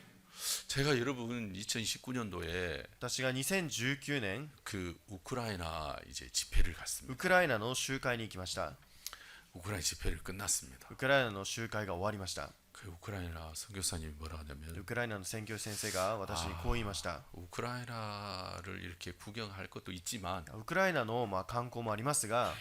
제가 여러분 2019년도에 私が2019年 그 우크라이나 이제 집회를 갔습니다. ウクライナの集会に行きました。 우크라이나 집회를 끝났습니다. ウクライナの集会が終わりました。 그 우크라이나 선교사님이 뭐라 ウ 하냐면 クライナの宣教先生が私にこう言いました。 우크라이나를 이렇게 구경할 것도 있지만 ウクライナの観光もありますが、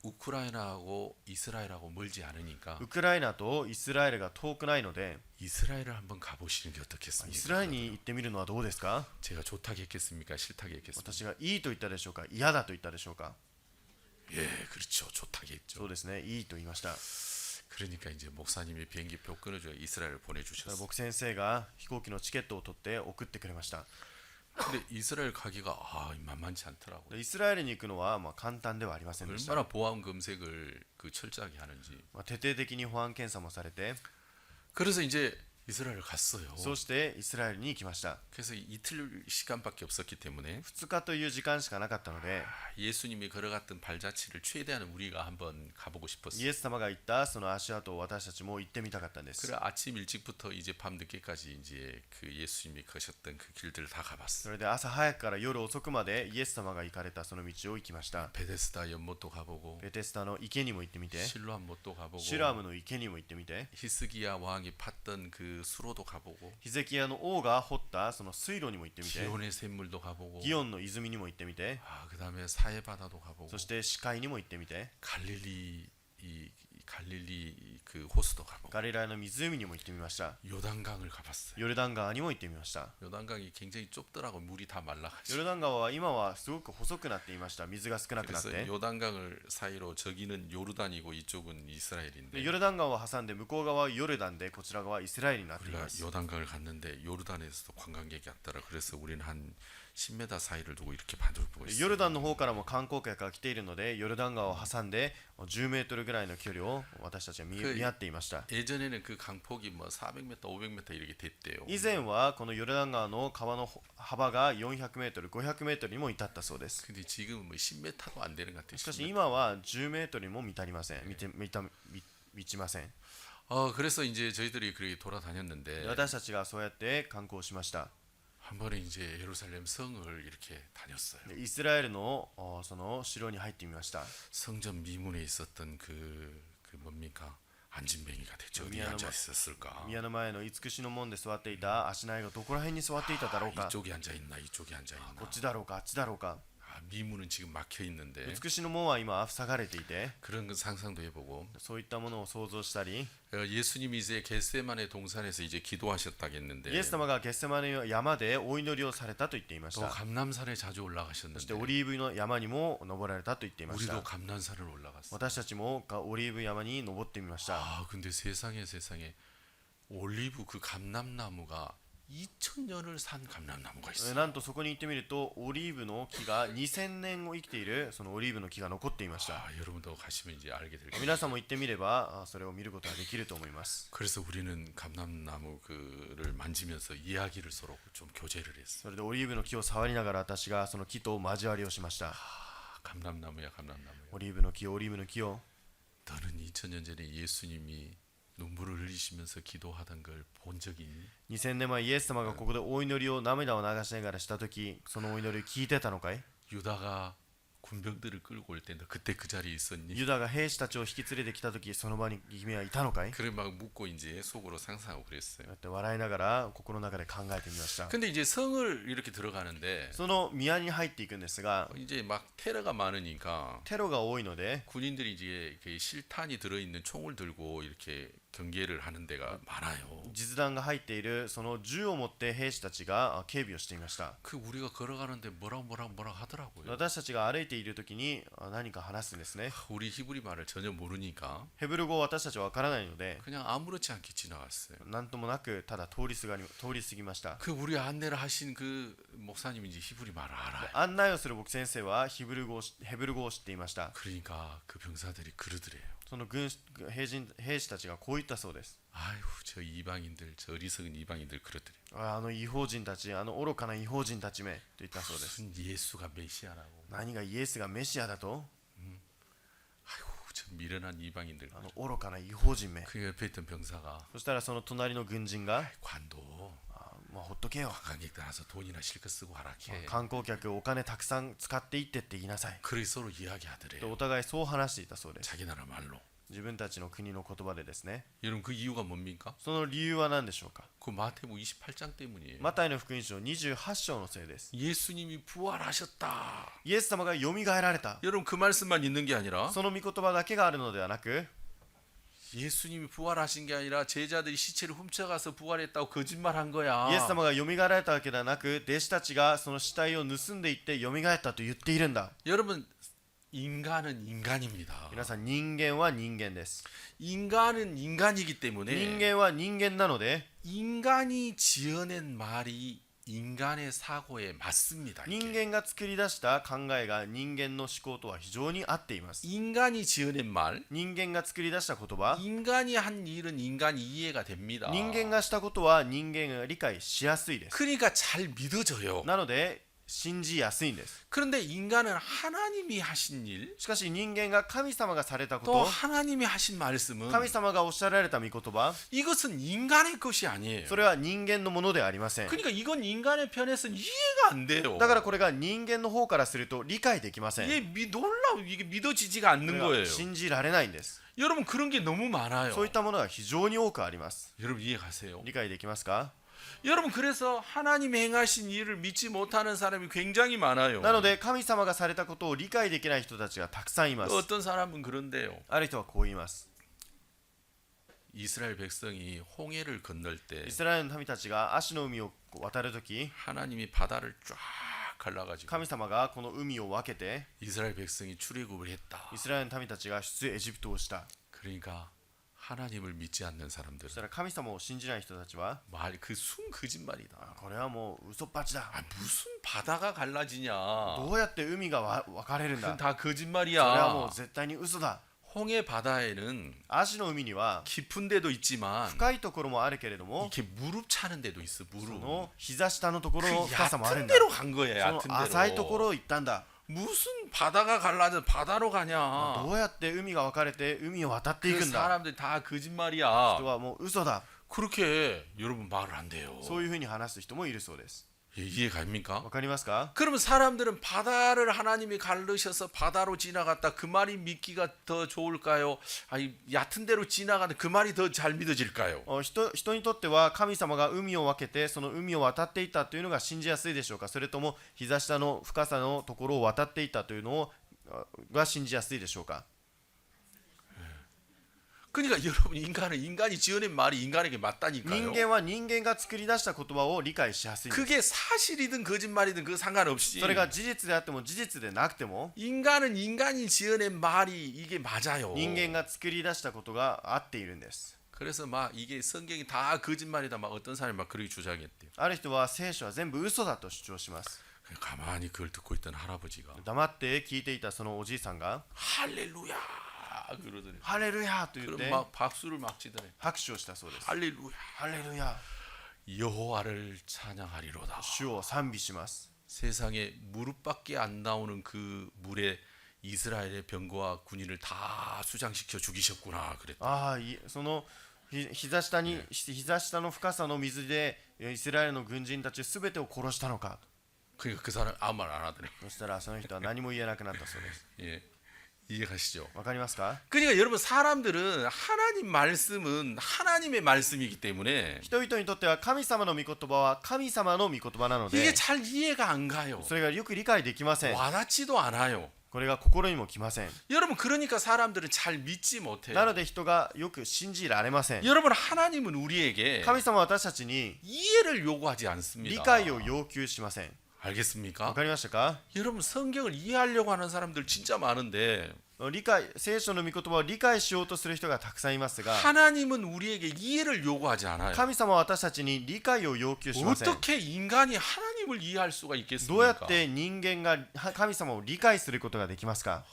우크라이나하고 이스라엘하고 멀지 않으니까 ウクライナとイスラエルが遠くないので、 이스라엘을 한번 가보시는 게 イ 어떻겠습니까? スラエルに行ってみるのはどうですか。 제가 좋다고 했겠습니까? 싫다고 했겠습니까? 私がいいと言ったでしょうか、嫌だと言ったでしょうか。 예, 그렇죠. 좋다고 そ 했죠. うですね、いいと言いました。 그러니까 이제 목사님이 비행기표 끊어줘 이스라엘 だから 보내주셨어요. 僕先生が飛行機のチケットを取って送ってくれました。 근데 이스라엘 가기가 만만치 않더라고요. イスラエルに行くのは簡単ではありませんでした。 얼마나 보안 검색을 그 철저하게 하는지. 徹底的に保安検査もされて、 그래서 이제 이스라엘 갔어요. そうしてイスラエルに行きました。 그래서 이틀 시간밖에 없었기 때문에 2日という時間しかなかったので、 예수님이 걸어갔던 발자취를 최대한 우리가 한번 가보고 イ 싶었어요. エス様が行ったその足跡を私たちも行ってみたかったんです。 그래 아침 일찍부터 이제 밤 늦게까지 이제 그 예수님이 가셨던 그 길들을 다 そ 가봤어요. れで朝早くから夜遅くまでイエス様が行かれたその道を行きました。 베데스다 연못도 가보고 ベテスタの池にも行ってみて、 실로암 못도 가보고 シュラムの池にも行ってみて、 히스기야 왕이 팠던 그 수로도 가보고 ヒゼキヤの王が掘ったその水路にも行ってみて、 기온의 샘물도 가보고 ギオンの泉にも行ってみて、 그 다음에 사해바다도 가보고 そして死海にも行ってみて、 갈릴리 이 갈릴리 그 호수도 가보고 ガリラヤの湖にも行ってみました。 요단강을 가봤어요. ヨルダン川にも行ってみました。 요단강이 굉장히 좁더라고 물이 다 ヨ 말라가지고 ルダン川は今はすごく細くなっていました。水が少なくなっ 그래서 て。 요단강을 사이로 저기는 요르단이고 이쪽은 で 이스라엘인데 ヨルダン川を挟んで向こう側はヨルダンでこちら側はイスラエルになってい 우리가 ます。 요단강을 갔는데 요르단에서도 관광객이 왔더라. 그래서 우리는 한 10m 사이를 두고 이렇게 반대로 보고 ヨ 있어요. ルダンの方からも観光客が来ているので、ヨルダン川を挟んで10メートルぐらいの距離を私たちは見合っていました。 예전에는 그 강폭이 뭐 400m, 500m 이렇게 됐대요. 以前はこのヨルダン川の川の幅が400メートル、500メートルにも至ったそうです。 근데 지금은 뭐 10m도 안 되는 것 같아요. しかし 10m. 今は10メートルにも満たりません。満ちません。 그래서 이제 저희들이 그렇게 돌아다녔는데 私たちがそうやって観光しました。 한 번에 이제 예루살렘 성을 이렇게 다녔어요. でイスラエルのその城に入ってみました。 성전 미문에 있었던 그 뭡니까? 안진뱅이가 대체 어디에 앉아 있었을까? 宮の前の厳しの門で座っていた足苗がどこら辺に座っていただろうか。 이쪽에 앉아 있나? 이쪽에 앉아 こ 있나? っちだろうか、あっちだろうか。 미문은 지금 막혀 있는데 美しの門は今塞がれていて、 그런 건 상상도 해보고 そういったものを想像したり、 예수님이 이제 겟세마네 동산에서 이제 기도하셨다겠는데 イエス様がゲッセマネの山でお祈りをされたと言っていまし 또 た。 감남산에 자주 そしてオ 올라가셨는데 リーブの山にも登られたと言っていまし 우리도 た。 감남산을 올라갔어요. 私たちもオリーブ山に登ってみました。 근데 세상에 올리브 그 감남나무가 2000년을 산 감람나무가 있어요. なんとそこに行ってみるとオリーブの木が2000年を生きているそのオリーブの木が残っていました。 여러분도 가시면 이제 알게 될 거예요. 皆さんも行ってみればそれを見ることができると思います。 그래서 우리는 감람나무 그를 만지면서 이야기를 서로 좀 교제를 했어요. それでオリーブの木を触りながら私がその木と交わりをしました。 감람나무야 감람나무야. オリーブの木、オリーブの木を 너는 2000년 전에 예수님이 눈물을 흘리시면서 기도하던 걸 본 적이 있니? 2000年前イエス様がここでお祈りを涙を流しながらしたとき、そのお祈りを聞いてたのかい？ 유다가 군병들을 끌고 올 때 너 그때 그 자리에 있었니? ユダが兵士たちを引き連れてきた時その場に君はいたのかい？ 그래 막 묻고 이제 속으로 상상하고 그랬어요. だって笑いながら心の中で考えてみました。 근데 이제 성을 이렇게 들어가는데 その宮に入っていくんですが 이제 막 테러가 많으니까 テロが多いので 군인들이 이제 그 실탄이 들어있는 총을 들고 이렇게 경계를 하는 데가 많아요. 実弾が入っているその銃を持って兵士たちが警備をしていました。 그 우리가 걸어가는데 뭐라고 하더라고요. 私たちが歩いている時に何か話すんですね。 우리 히브리 말을 전혀 모르니까 ヘブル語を私たちは分からないので 그냥 아무렇지 않게 지나갔어요. 何ともなくただ通り過ぎました。 그 우리 안내를 하신 그 목사님이 이제 히브리 말을 알아요. 案内をする僕先生はヘブル語を知っていました。 그러니까 그 병사들이 그러더래요. その兵士たちがこう言ったそうです。 아유 저 이방인들 저 어리석은 이방인들 그러더래요. あの違法人たち、あの愚かな違法人たちめと言ったそうです。 무슨 예수가 메시아라고. 何がイエスがメシアだと？ 아이고 저 미련한 이방인들. あの愚かな違法人め。 그 옆에 있던 병사가 そしたらその隣の軍人が、 관도 まあ、ほっとけよ。 관광객들 와서 돈이나 실컷 쓰고 하락해. 観光客お金たくさん使っていってって言いなさい。 그렇게 서로 と 이야기하더래요. お互いそう話していたそうです。 자기 나라 말로. 自分たちの国の言葉でですね。 여러분 그 이유가 뭡니까? その理由は何でしょうか？ 그 마태복음 28장 때문이에요. マタイの福音書28章のせいです。 예수님이 부활하셨다. イエス様がよみがえられた。 여러분 그 말씀만 있는 게 아니라 その御言葉だけがあるのではなく、 예수님이 부활하신 게 아니라 제자들이 시체를 훔쳐가서 부활했다고 거짓말한 거야. イエス様がよみがえられたわけではなく、弟子たちがその死体を盗んでいってよみがえったと言っているんだ。 여러분 인간은 인간입니다. 皆さん、人間は人間です。 인간은 인간이기 人 때문에 間は人間なので、 인간이 지어낸 말이 인간의 사고에 맞습니다. 人 이게. 間が作り出した考えが人間の思考とは非常に合っています。 인간이 지어낸 말, 人間が作り出した言葉、 인간이 한 일은 인간이 이해가 됩니다. 人間がしたことは人間が理解しやすいです。 그러니까 잘 믿어져요. なので信じやすいんです。 그런데 인간은 하나님이 하신 일, しかし人間が神様がされたこ 또 と、 하나님이 하신 말씀은 神様がおっしゃられた御言葉、 이것은 인간의 것이 아니에요. それは人間のものではありません。 그러니까 이건 인간의 편에서는 이해가 안 돼요. だからこれが人間の方からすると理解できません。 이게 놀라워 이게 믿어지지가 こ 않는 れは 거예요. 信じられないんです。 여러분 그런 게 너무 많아요. そういったものが非常に多くあります。 여러분 이해가세요? 理解できますか？ 여러분 그래서 하나님이 행하신 일을 믿지 못하는 사람이 굉장히 많아요. なので神様がされたことを理解できない人たちがたくさんいます。 어떤 사람은 그런데요. ある人はこう言います。 이스라엘 백성이 홍해를 건널 때 イスラエルの民たちがアシの海を渡るとき、 하나님이 바다를 쫙 갈라가지고 神様がこの海を分けて 이스라엘 백성이 출애굽을 했다. イスラエルの民たちが出エジプトをした。 그러니까 하나님을 믿지 않는 そ 사람들은 したら神様を信じない人たちは、 말 그 순 거짓말이다. これはもう嘘っぱちだ。 아 무슨 바다가 갈라지냐? どうやって海が分かれるんだ。 그건 다 それはもう 거짓말이야. 絶対に嘘だ。 홍해 바다에는 アシの海には 깊은 데도 있지만 深いところもあるけれども、 이렇게 무릎 차는 데도 있어. そ 무릎. の膝下のところの 그 深さもある 얕은 んだ。 데로 간 거야. その 얕은 浅いところ 데로. を行ったんだ。 무슨 바다가 갈라져 바다로 ど 가냐? うやって海が分かれて海を渡ってい 그 くんだ。 사람들 다 거짓말이야. 人はもう嘘だ。 그렇게 여러분 말을 안 돼요. そういうふうに話す人もいるそうです。 이해 갑니까? わかりますか？ 그러면 사람들은 바다를 하나님이 갈르셔서 바다로 지나갔다 그 말이 믿기가 더 좋을까요? 아니 얕은 데로 지나가는 그 말이 더 잘 믿어질까요? 人にとっては神様が海を分けてその海を渡っていったというのが信じやすいでしょうか？それとも膝下の深さのところを渡っていったというのが信じやすいでしょうか？ 그러니까 여러분 인간은 인간이 지어낸 말이 인간에게 人 맞다니까요. 間は人間が作り出した言葉を理解しやすいんです。 그게 사실이든 거짓말이든 그 상관없이 それが事実であっても事実でなくても 인간은 인간이 지어낸 말이 이게 맞아요. 人間が作り出したことが合っているんです。 그래서 막 이게 성경이 다 거짓말이다 막 어떤 사람이 막 그렇게 주장했대요. ある人は聖書は全部嘘だと主張します。 가만히 그걸 듣고 있던 할아버지가 黙って聞いていたそのおじいさんが 할렐루야 그러더니 ハレルヤと言っ 그럼 て 막 박수를 막 치더래. 拍手をしたそうです。 할렐루야 ハレルヤ、 여호와를 찬양하리로다. 主を賛美します。 세상에 무릎밖에 안 나오는 그 물에 이스라엘의 병거와 군인을 다 수장시켜 죽이셨구나 그랬다. ああ、その膝下の深さの水でイスラエルの軍人たちすべてを殺したのか。 그러니까 그 사람 아무 말 안 하더래. そしたらその人は何も言えなくなったそうです。 예, 이해가시죠? わかりますか？ 그러니까 여러분 사람들은 하나님 말씀은 하나님의 말씀이기 때문에 人々にとっては神様の御言葉は神様の御言葉なの 이게 で、 잘 이해가 안 가요. それがよく理解できません。 와닿지도 않아요. これが心にもきません。 여러분 그러니까 사람들은 잘 믿지 못해요. なので人がよく信じられません。 여러분 하나님은 우리에게 神様は私たちに 이해를 요구하지 理 않습니다. 解を要求しません。 알겠습니까? わかりましたか？ 여러분 성경을 이해하려고 하는 사람들 진짜 많은데 聖書の御言葉を理解しようとする人がたくさんいますが、 하나님은 우리에게 이해를 요구하지 않아요. 神様は私たちに理解を要求しません。 어떻게 인간이 하나님을 이해할 수가 どうや 있겠습니까? って人間が神様を理解することができますか？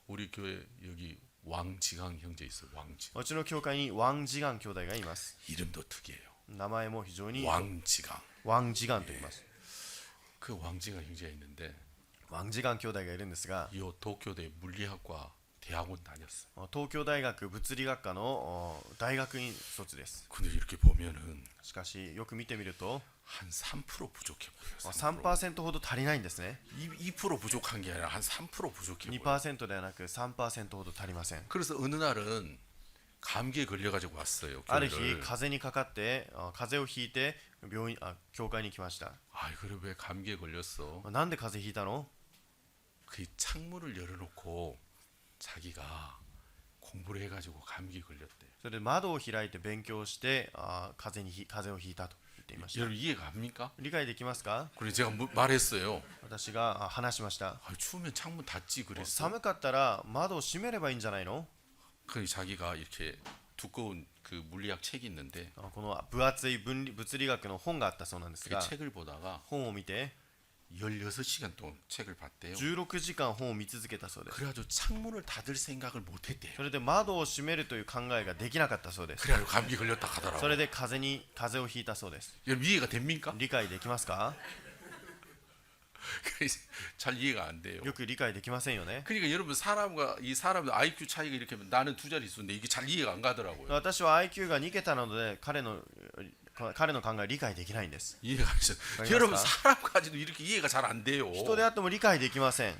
우리 교회 여기 왕지강 형제 있어요. 왕지강. うちの教会にワンジガン兄弟がいます。 이름도 특이해요. 名前も非常に 왕지강. ワンジガンと言います。 그 왕지강 형제가 있는데 ワンジガン兄弟がいるんですが、 이 도쿄대 물리학과 대학원 다녔어요. 東京大学物理学科の大学院卒です。 근데 이렇게 보면은 しかしよく見てみると 한 3% 부족해 보여요. 3% ほど足りないんですね。 2% 부족한 게 아니라 한 3% 부족해 보여요. 2% ではなく 3% ほど足りません。 그래서 어느 날은 감기에 걸려가지고 왔어요. ある日 교회를. 風邪にかかって風邪をひいて教会に来ました。 아, 그래 왜 감기에 걸렸어? なんで風邪ひいたの？ 그 창문을 열어놓고 자기가 공부를 해가지고 감기 걸렸대. それで窓を開いて勉強して風邪をひいたと言っていました。 여러분 이해가 갑니까? 理解できますか？ 그래서 제가 말했어요. 私が話しました。 아, 추우면 창문 닫지 그랬어. 寒かったら窓を閉めればいいんじゃないの？ 그 자기가 이렇게 두꺼운 그 물리학 책이 있는데 この分厚い物理学の本があったそうなんです 그 が、 책을 보다가 本を見て 16시간 동안 책을 봤대요. 16時間本を見続けたそうです。 그래가지고 창문을 닫을 생각을 못했대요. それで窓を閉めるという考えができなかったそうです。 그래가지고 감기 걸렸다 하더라고. それで風邪をひいたそうです。 여러분 이해가 됩니까? 理解できますか？ 잘 이해가 안 돼요. よく理解できませんよね。 그러니까 여러분 사람과 이 사람들 IQ 차이가 이렇게 하면 나는 두 자릿수인데 이게 잘 이해가 안 가더라고요. 私は IQ が2桁なので彼の考えを理解できないんです。 이해가 안 돼요. 여러분 사람까지도 이렇게 이해가 잘 안 돼요. 人であっても理解できません。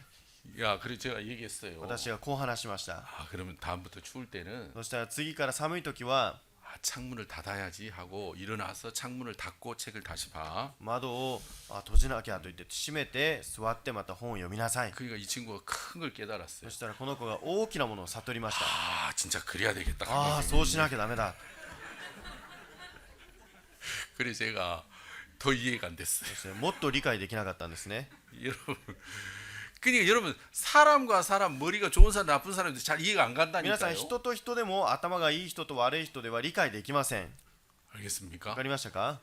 야, 그래 제가 얘기했어요. 私がこう話しました。 아, 그러면 다음부터 추울 때는 そしたら次から寒い時は 창문을 닫아야지 하고 일어나서 창문을 닫고 책을 다시 봐. 窓を閉じなきゃと言って閉めて座ってまた本を読みなさい。 그러니까 이 친구가 큰 걸 깨달았어요. そしたらこの子が大きなものを悟りました。 아, 진짜 그래야 되겠다. ああ、そうしなきゃダメだ。 그래 제가 더 이해가 안 됐어요. そしてもっと理解できなかったんですね。 여러분, 그러니까 여러분 사람과 사람 머리가 좋은 사람 나쁜 사람도 잘 이해가 안 皆さん 간다니까요. 人と人でも頭がいい人と悪い人では理解できません。わ 알겠습니까? かりましたか？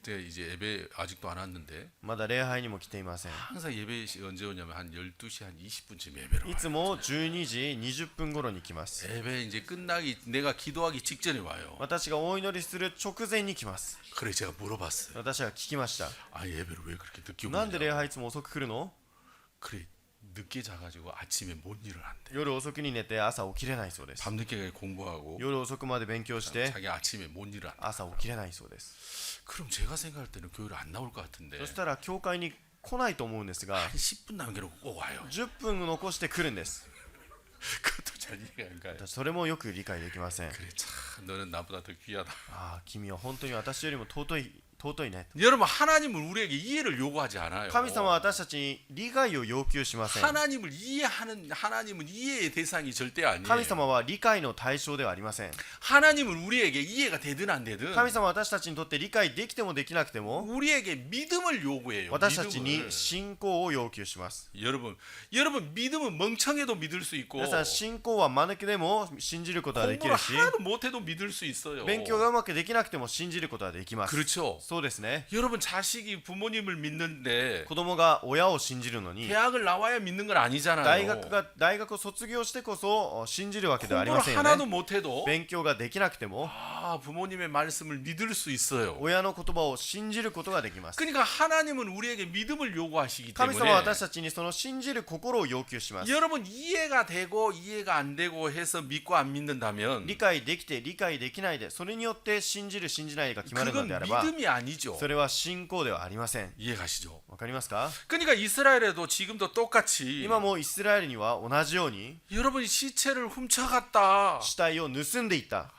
제가 이제 예배 아직도 안 왔는데 まだ礼拝にも来ていません。 항상 예배 언제 오냐면 한 12시 한 20분쯤 예배로 いつも12時20分頃に来ます。 예배 이제 끝나기 내가 기도하기 직전에 와요. 私がお祈りする直前に来ます。 그래 제가 물어봤어요. 私は聞きました。 아 예배를 왜 그렇게 늦게 なんで礼 오느냐? 拝いつも遅く来るの？ 그래 늦게 자가지고 아침에 못 일어난대. 夜遅くに寝て朝起きれないそうです。 밤늦게 공부하고 夜遅くまで勉強して 자기 아침에 못 일어난다. 朝起きれないそうです。 그럼 제가 생각할 때는 교회를 안 나올 것 같은데 そしたら教会に来ないと思うんですが 한 10분 남겨놓고 꼭 와요. 10分残して来るんです。 그것도 잘 이해가 안 가요. それもよく理解できません。 그래 참 너는 나보다 더 귀하다. ああ、君は本当に私よりも尊いね。 여러분 하나님은 우리에게 이해를 요구하지 않아요. 神様は私たちに理解を要求しません。 하나님을 이해하는 하나님은 이해의 대상이 절대 아니에요. 神様は理解の対象ではありません。 하나님은 우리에게 이해가 되든 안 되든 神様は私たちにとって理解できてもできなくても 우리에게 믿음을 요구해요. 私たちに 믿음을. 信仰を要求します。 여러분 믿음은 멍청해도 믿을 수 있고 皆さん信仰は間抜けでも信じることはでき 공부를 るし 하나도 못해도 믿을 수 있어요. 勉強がうまくできなくても信じることはできます。 그렇죠. そうですね。 여러분 자식이 부모님을 믿는데 子供が親を信じるのに 대학을 나와야 믿는 건 아니잖아요. 大学を卒業してこそ信じるわけではありません 공부를 よ 하나도 ね。 못해도 勉強ができなくても 부모님의 말씀을 믿을 수 있어요. 親の言葉を信じることができます。 그러니까 하나님은 우리에게 믿음을 요구하시기 神 때문에 様は私たちにその信じる心を要求します。 여러분 이해가 되고 이해가 안 되고 해서 믿고 안 믿는다면 理解できて理解できないでそれによって信じる信じないが決まるの 그건 であれば 믿음이 아니죠. それは信仰ではありません。 이해가시죠? わかりますか？ 그러니까 이스라엘에도 지금도 똑같이 今もイスラエルには同じように 여러분이 시체를 훔쳐갔다. 死体を盗んでいった。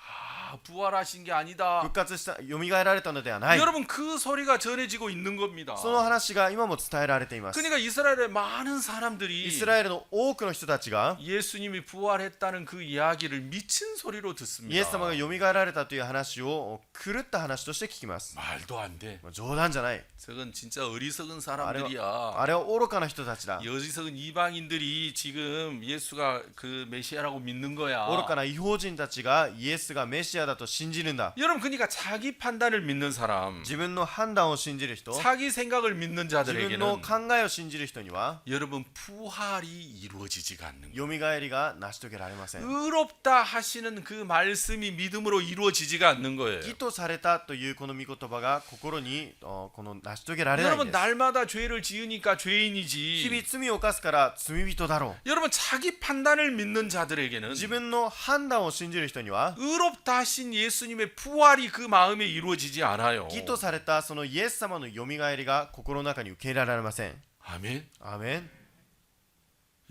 부활하신 게 아니다. 復活した、蘇られたのではない。 여러분 그 소리가 전해지고 있는 겁니다. その話が今も伝えられています。 그러니까 이스라엘의 많은 사람들이 イスラエルの多くの人たちが 예수님이 부활했다는 그 이야기를 미친 소리로 イエ 듣습니다. ス様が蘇られたという話を狂った話として聞きます。 말도 안 돼. 冗談じゃない。 저건 진짜 어리석은 사람들이야. あれは愚かな人たちだ。 어리석은 이방인들이 지금 예수가 그 메시아라고 믿는 거야. 愚かな違法人たちがイエスがメシアだと信じるんだ。 여러분 그러니까 자기 판단을 믿는 사람, 自分の判断を信じる人、 자기 생각을 믿는 自分の 자들에게는 考えを信じる人には 여러분 부활이 이루어지지가 않는 거예요. 蘇りが成し遂げられません。 의롭다 하시는 그 말씀이 믿음으로 이루어지지가 않는 거예요. 義とされたというこの御言葉が心にこの成し遂げられないん 여러분 です。 날마다 죄를 지으니까 日々 죄인이지. 罪を犯すから罪人だろ 여러분 자기 판단을 믿는 う。 자들에게는 自分の判断を信じる人には 의롭다 하신 예수님의 부활이 그 마음에 이루어지지 않아요. 義とされたそのイエス様の蘇りが心の中に受け入れられません。 아멘. アーメン。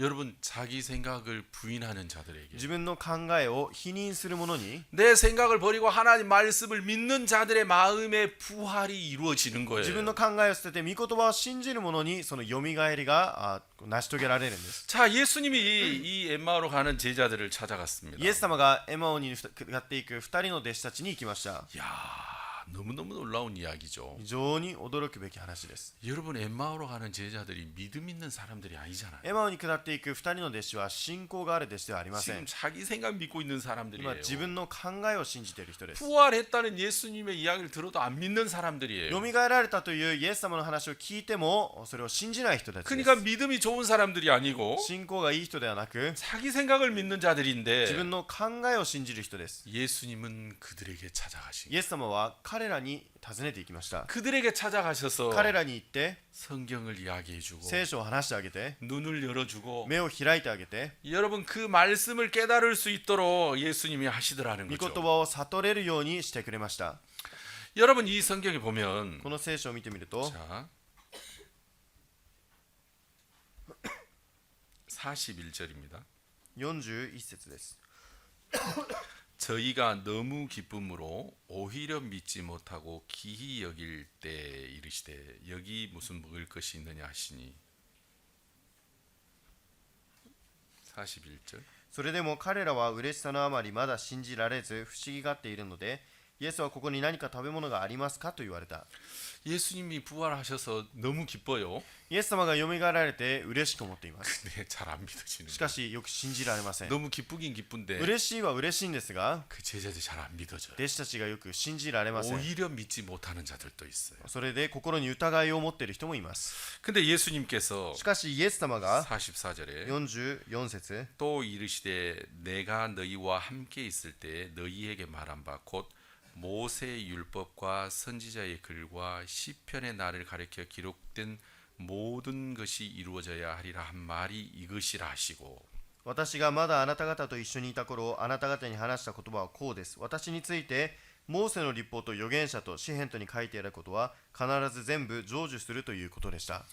여러분 자기 생각을 부인하는 자들에게 自分の考えを否認する者に 내 생각을 버리고 하나님 말씀을 믿는 자들의 마음에 부활이 이루어지는 自分 거예요. の考えを捨てて御言葉を信じる者にその蘇りが成し遂げられるんです。 자, 예수님이 이 엠마오로 가는 제자들을 찾아갔습니다. イエス様がエマオに向かっていく2人の弟子たちに行きました。 야, 너무너무 놀라운 이야기죠. 非常に驚くべき話です。 여러분 엠마오로 가는 제자들이 믿음 있는 사람들이 아니잖아요. エマオに下っていく2人の弟子は信仰がある弟子ではありませ 지금 ん。 자기 생각 믿고 있는 今 사람들이에요. 自分の考えを信じている人です。 부활했다는 예수님의 이야기를 들어도 안 믿는 사람들이에요. 蘇られたというイエス様の話を聞いてもそれを信じない人たちで 그러니까 す。 믿음이 좋은 사람들이 아니고 信仰がいい人ではなく 자기 생각을 믿는 自 자들인데 分の考えを信じる人です。 예수님은 그들에게 찾아가신 イエス様は彼らに訪ねていきました。 그들에게 찾아가셔서 彼らに行って 성경을 이야기해주고 聖書を話してあげて 눈을 열어주고 目を開いてあげて 여러분 그 말씀을 깨달을 수 있도록 예수님이 하시더라는 御言 거죠. 葉を悟れるようにしてくれました。 여러분 이 성경에 보면 この聖書を見てみると 자 41절입니다. 41節です。 저희가 너무 기쁨으로 오히려 믿지 못하고 기히 여길 때 이르시되 여기 무슨 먹을 것이 있느냐 하시니 41절 それでも彼らは嬉しさのあまりまだ信じられず不思議がっているので、イエスはここに何か食べ物がありますかと言われた。 예수님이 부활하셔서 너무 기뻐요. イエス様が蘇られて嬉しく思っています。 근데 잘 안 믿어지는 しかしよく信じられません。 너무 기쁘긴 기쁜데 嬉しいは嬉しいんですが、 그 제자들이 잘 안 믿어져요. 弟子たちがよく信じられません。 오히려 믿지 못하는 자들도 있어요. それで心に疑いを持っている人もいます。 근데 예수님께서 しかしイエス様が 44절에 44節 또 이르시되 내가 너희와 함께 있을 때 너희에게 말한 바 곧 모세의 율법과 선지자의 글과 시편의 나를 가리켜 기록된 모든 것이 이루어져야 하리라 한 말이 이것이라 하시고 私がまだあなた方と一緒にいた頃、あなた方に話した言葉はこうです。私についてモーセの律法と預言者と詩篇とに書いてあることは必ず全部成就するということでした。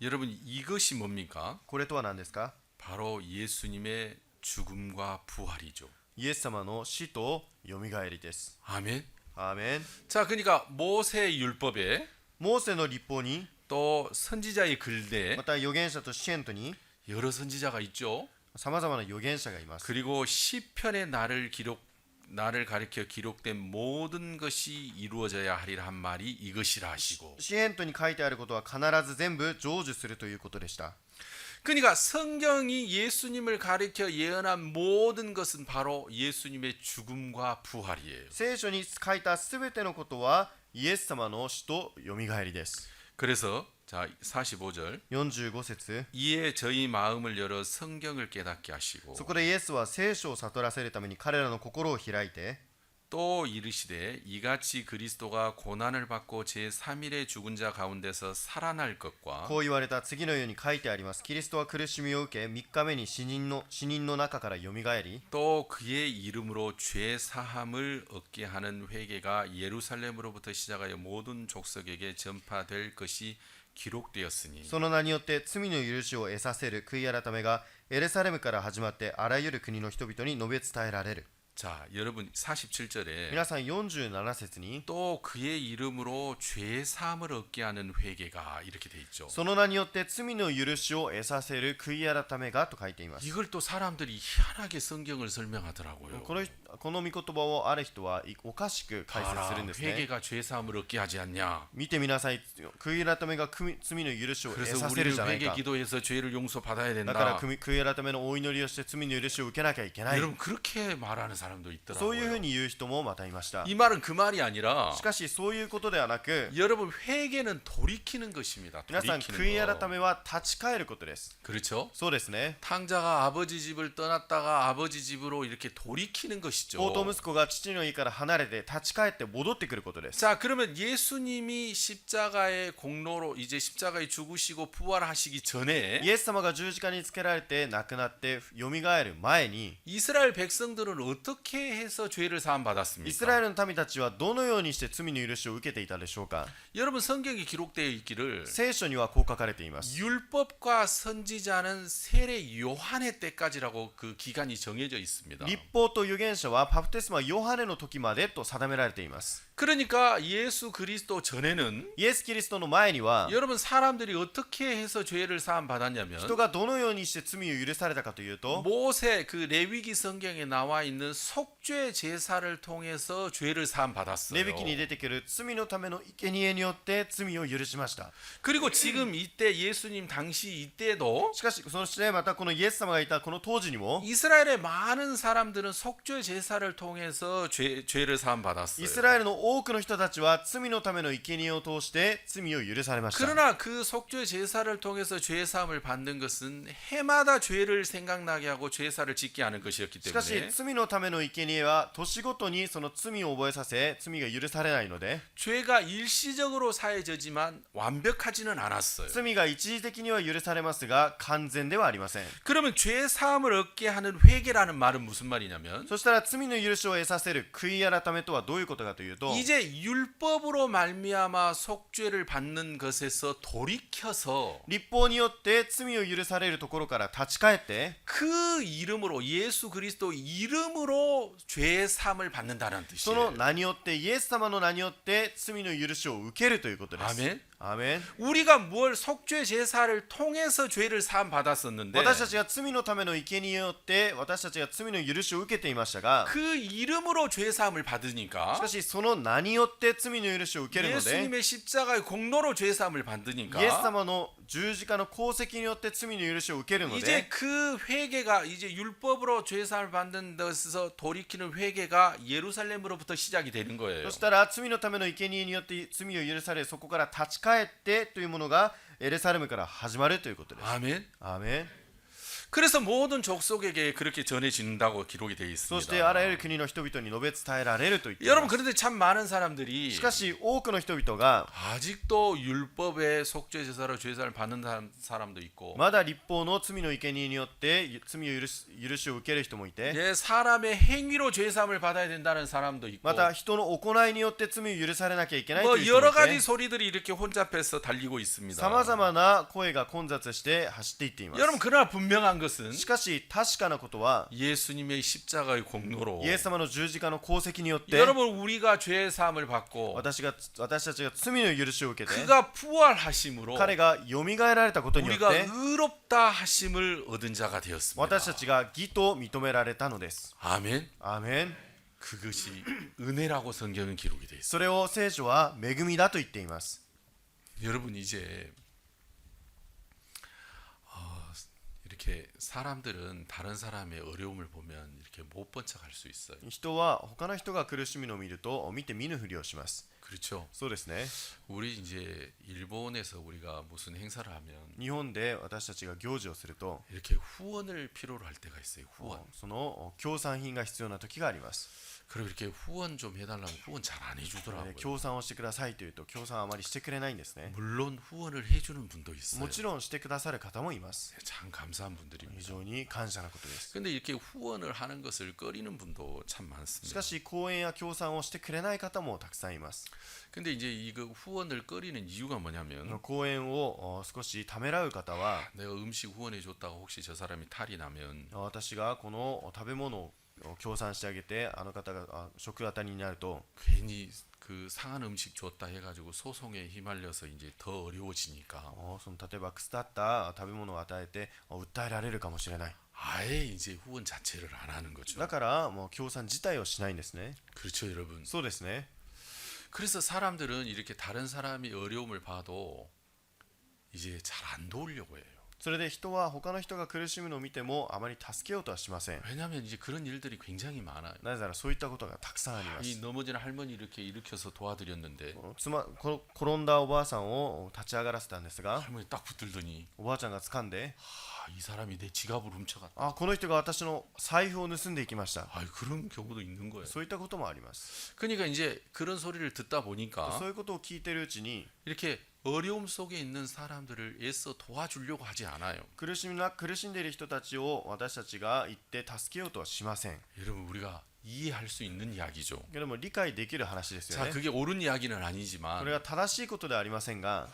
여러분 이것이 뭡니까? これとは何ですか？ 바로 예수님의 죽음과 부활이죠. イエス様の死とよみがえりです。 아멘. アーメン。 자, 그러니까 모세의 율법에 モーセの律法に、 또 선지자의 글에 また預言者と詩篇とに 여러 선지자가 있죠. さまざまな預言者がいます。 그리고 시편의 나를 가리켜 기록된 모든 것이 이루어져야 하리라 한 말이 이것이라 하시고 詩篇とに書いてあることは必ず全部成就するということでした。 그러니까 성경이 예수님을 가리켜 예언한 모든 것은 바로 예수님의 죽음과 부활이에요. 聖書に書いたすべてのことはイエス様の死とよみがえりです。 그래서 자 45절 45節 이에 저희 마음을 열어 성경을 깨닫게 하시고 そこでイエスは聖書を悟らせるために彼らの心を開いて또 이르시되 이같이 그리스도가 고난을 받고 제3일에 죽은 자 가운데서 살아날 것과 こう言われた次のように書いてあります。キリストは苦しみを受け、3日目に死人の中からよみがえり、 또 그의 이름으로 죄 사함을 얻게 하는 회개가 예루살렘으로부터 시작하여 모든 족속에게 전파될 것이 기록되었으니 その名によって罪の許しを得させる悔い改めがエルサレムから始まってあらゆる国の人々に述べ伝えられる。 자, 여러분 47절에 皆さん47節に 또 그의 이름으로 죄 사함을 얻게 하는 회개가 이렇게 돼 있죠. その名によって罪の許しを得させる悔い改めがと書いています。 이걸 또 사람들이 희한하게 성경을 설명하더라고요. この御言葉をある人はおかしく解説するんですね。 회개가 죄 사함을 얻게 하지 않냐. 見てみなさい、悔い改めが罪の許しを得 그래서 させる 우리는 じゃない 회개 か。 기도해서 죄를 용서받아야 だから 된다. 悔い改めのお祈りをして罪の許しを受けなきゃいけない。 여러분 그렇게 말하는 사람도 そういうふう 있더라고요. に言う人もまたいました。 이 말은 그 말이 아니라 しかしそういうことではなく、 여러분 회개는 돌이키는 것입니다. 皆さん 돌이키는 悔い改 거. めは立ち返ることです。 그렇죠? そうですね。 탕자가 아버지 집을 떠났다가 아버지 집으로 이렇게 돌이키는 것이죠. 子と息子が父の家から離れて立ち返って戻ってくることです。 자, 그러면 예수님이 십자가의 공로로 이제 십자가에 죽으시고 부활하시기 전에 イエス様が十字架につけられて亡くなってよみがえる前に、 이스라엘 백성들은 어떻게 해서 죄를 사함 イスラエ 받았습니까? ルの民たちはどのようにして罪の許しを受けていたでしょうか。 여러분 성경에 기록되어 있기를 聖書にはこう書かれています。 율법과 선지자는 세례 요한의 때까지라고 그 기간이 정해져 있습니다. 立法と預言者はバプテスマヨハネの時までと定められています。 그러니까 예수 그리스도 전에는 イエス・キリストの前には 여러분 사람들이 어떻게 해서 죄를 사함 받았냐면 人がどのようにして罪を許されたかというと、 모세 그 레위기 성경에 나와 있는 속죄 제사를 통해서 죄를 사함 レ 받았어요. ビ記に出てくる罪のための生贄によって罪を許しました。 그리고 지금 이때 예수님 당시 이때도 しかしそしてまたこのイエス様がいたこの当時にも 이스라엘의 많은 사람들은 속죄 제사를 통해서 죄를 사함 イ 받았어요. スラエルの多くの人たちは罪のための生贄を通して罪を許されました。 그러나 그 속죄 제사를 통해서 죄 사함을 받는 것은 해마다 죄를 생각나게 하고 제사를 짓게 하는 것이었기 しかし 때문에 罪のための生贄は年ごとにその罪を覚えさせ罪が許されないので、 죄가 일시적으로 사해지지만 완벽하지는 않았어요. 罪が一時的には許されますが完全ではありません。 그러면 죄 사함을 얻게 하는 회개라는 말은 무슨 말이냐면 そしたら罪の許しを得させる悔い改めとはどういうことかというと、 이제 율법으로 말미암아 속죄를 받는 것에서 돌이켜서 立法によって罪を許されるところから立ち返って、 그 이름으로 예수 그리스도 이름으로 죄 사함을 받는다는 その 뜻이에요. 名によってイエス様の名によって罪の許しを受けるということです。 아멘. アーメン。 우리가 뭘 속죄 제사를 통해서 죄를 사함 받았었는데 私たちが罪のための生贄によって私たちが罪の許しを受けていましたが、 그 이름으로 죄 사함을 し 받으니까 かしその名によって罪の許しを受けるので、 예수님의 십자가의 공로로 죄 사함을 받으니까 イエス様の十字架の功績によって罪の許しを受けるの 이제 で、 그 회개가 이제 율법으로 죄 사함을 받는 데서 돌이키는 회개가 예루살렘으로부터 시작이 되는 거예요. そしたら罪のための生贄によって罪を許され、そこから立ち返ってというものがエルサレムから始まるということです。 아멘. アーメン。 그래서 모든 족속에게 그렇게 전해진다고 기록이 되어 そしてあらゆる 있습니다. 国の人々に述べ伝えられると言ってい 여러분 ます。 그런데 참 많은 사람들이 しかし多くの人々が 아직도 율법의 속죄 제사로 죄사를 받는 사람도 있고 まだ立法の罪の生贄によって罪を許しを受ける人もいて、 예, 사람의 행위로 죄사함을 받아야 된다는 사람도 있고 また人の行いによって罪を許されなきゃいけないと 뭐 いう人も 여러 い 가지 て、 소리들이 이렇게 혼잡해서 달리고 있습니다. さまざまな声が混雑して走っていっています。 여러분 그러나 분명한 것은 しかし確かなことは、 예수님의 십자가의 공로로 イエス様の十字架の功績によって 여러분 우리가 죄 사함을 받고 私たちが罪の許しを受けて、 그가 부활하심으로 彼がよみがえられたことによっ 우리가 て 의롭다 하심을 얻은 자가 되었습니다. 私たちが義と認められたのです。 아멘. アーメン。 그것이 은혜라고 성경은 기록이 되어 있습니다. それを聖書は恵みだと言っています。 여러분 이제 이렇게 사람들은 다른 사람의 어려움을 보면 이렇게 못 본 척할 수 있어요. 人は他の人が苦しみのを見ると見て見ぬふりをします。 그렇죠. そうですね。 우리 이제 일본에서 우리가 무슨 행사를 하면 日本で私たちが行事をすると 이렇게 후원을 필요로 할 때가 있어요. 후원. その協賛品が必要な時があります。 그리고 이렇게 후원 좀 해달라면 후원 잘 안 해주더라고요. 協賛をしてくださいというと協賛はあまりしてくれないんですね。 물론 후원을 해주는 분도 있어요. もちろんしてくださる方もいます。 참 감사한 非 분들입니다. 常に感謝なことです。 근데 이렇게 후원을 하는 것을 꺼리는 분도 참 し 많습니다. かし講演や協賛をしてくれない方もたくさんいます。 근데 이제 이거 후원을 꺼리는 이유가 뭐냐면 講演を少しためらう方は 내가 음식 후원해 줬다고 혹시 저 사람이 탈이 나면 私がこの食べ物を協賛してあげてあの方が食当たりになると 괜히 그 상한 음식 줬다 해가지고 소송에 휘말려서 이제 더 어려워지니까 その例えば腐った食べ物を与えて訴えられるかもしれない。 아예 이제 후원 자체를 안 하는 거죠. だからもう協賛自体をしないんですね。 그렇죠, 여러분. そうですね。 그래서 사람들은 이렇게 다른 사람이 어려움을 봐도 이제 잘 안 도우려고 해요. それで人は他の人が苦しむのを見てもあまり助けようとはしません。 왜냐하면 이제 그런 일들이 굉장히 많아요. なぜならそういったことがたくさんありま 이 す。 넘어진 할머니 이렇게 일으켜서 도와드렸는데 転んだおばあさんを立ち上がらせたんですが 할머니 딱 붙들더니 おばあちゃんが掴んで 이 사람이 내 지갑을 훔쳐갔다. この人が私の財布を盗んでいきました。 그런 경우도 있는 거예요. そういったこともあります。 그러니까 이제 그런 소리를 듣다 보니까 そういうことを聞いているうちに 이렇게 어려움 속에 있는 사람들을 애써 도와주려고 하지 않아요. 苦しんでいる人たちを私たちが行って助けようとはしません。 여러분 우리가 이해할 수 있는 이야기죠. けども理解できる話ですよ 자, ね。 그게 옳은 이야기는 これ 아니지만 が正しいことではありませんが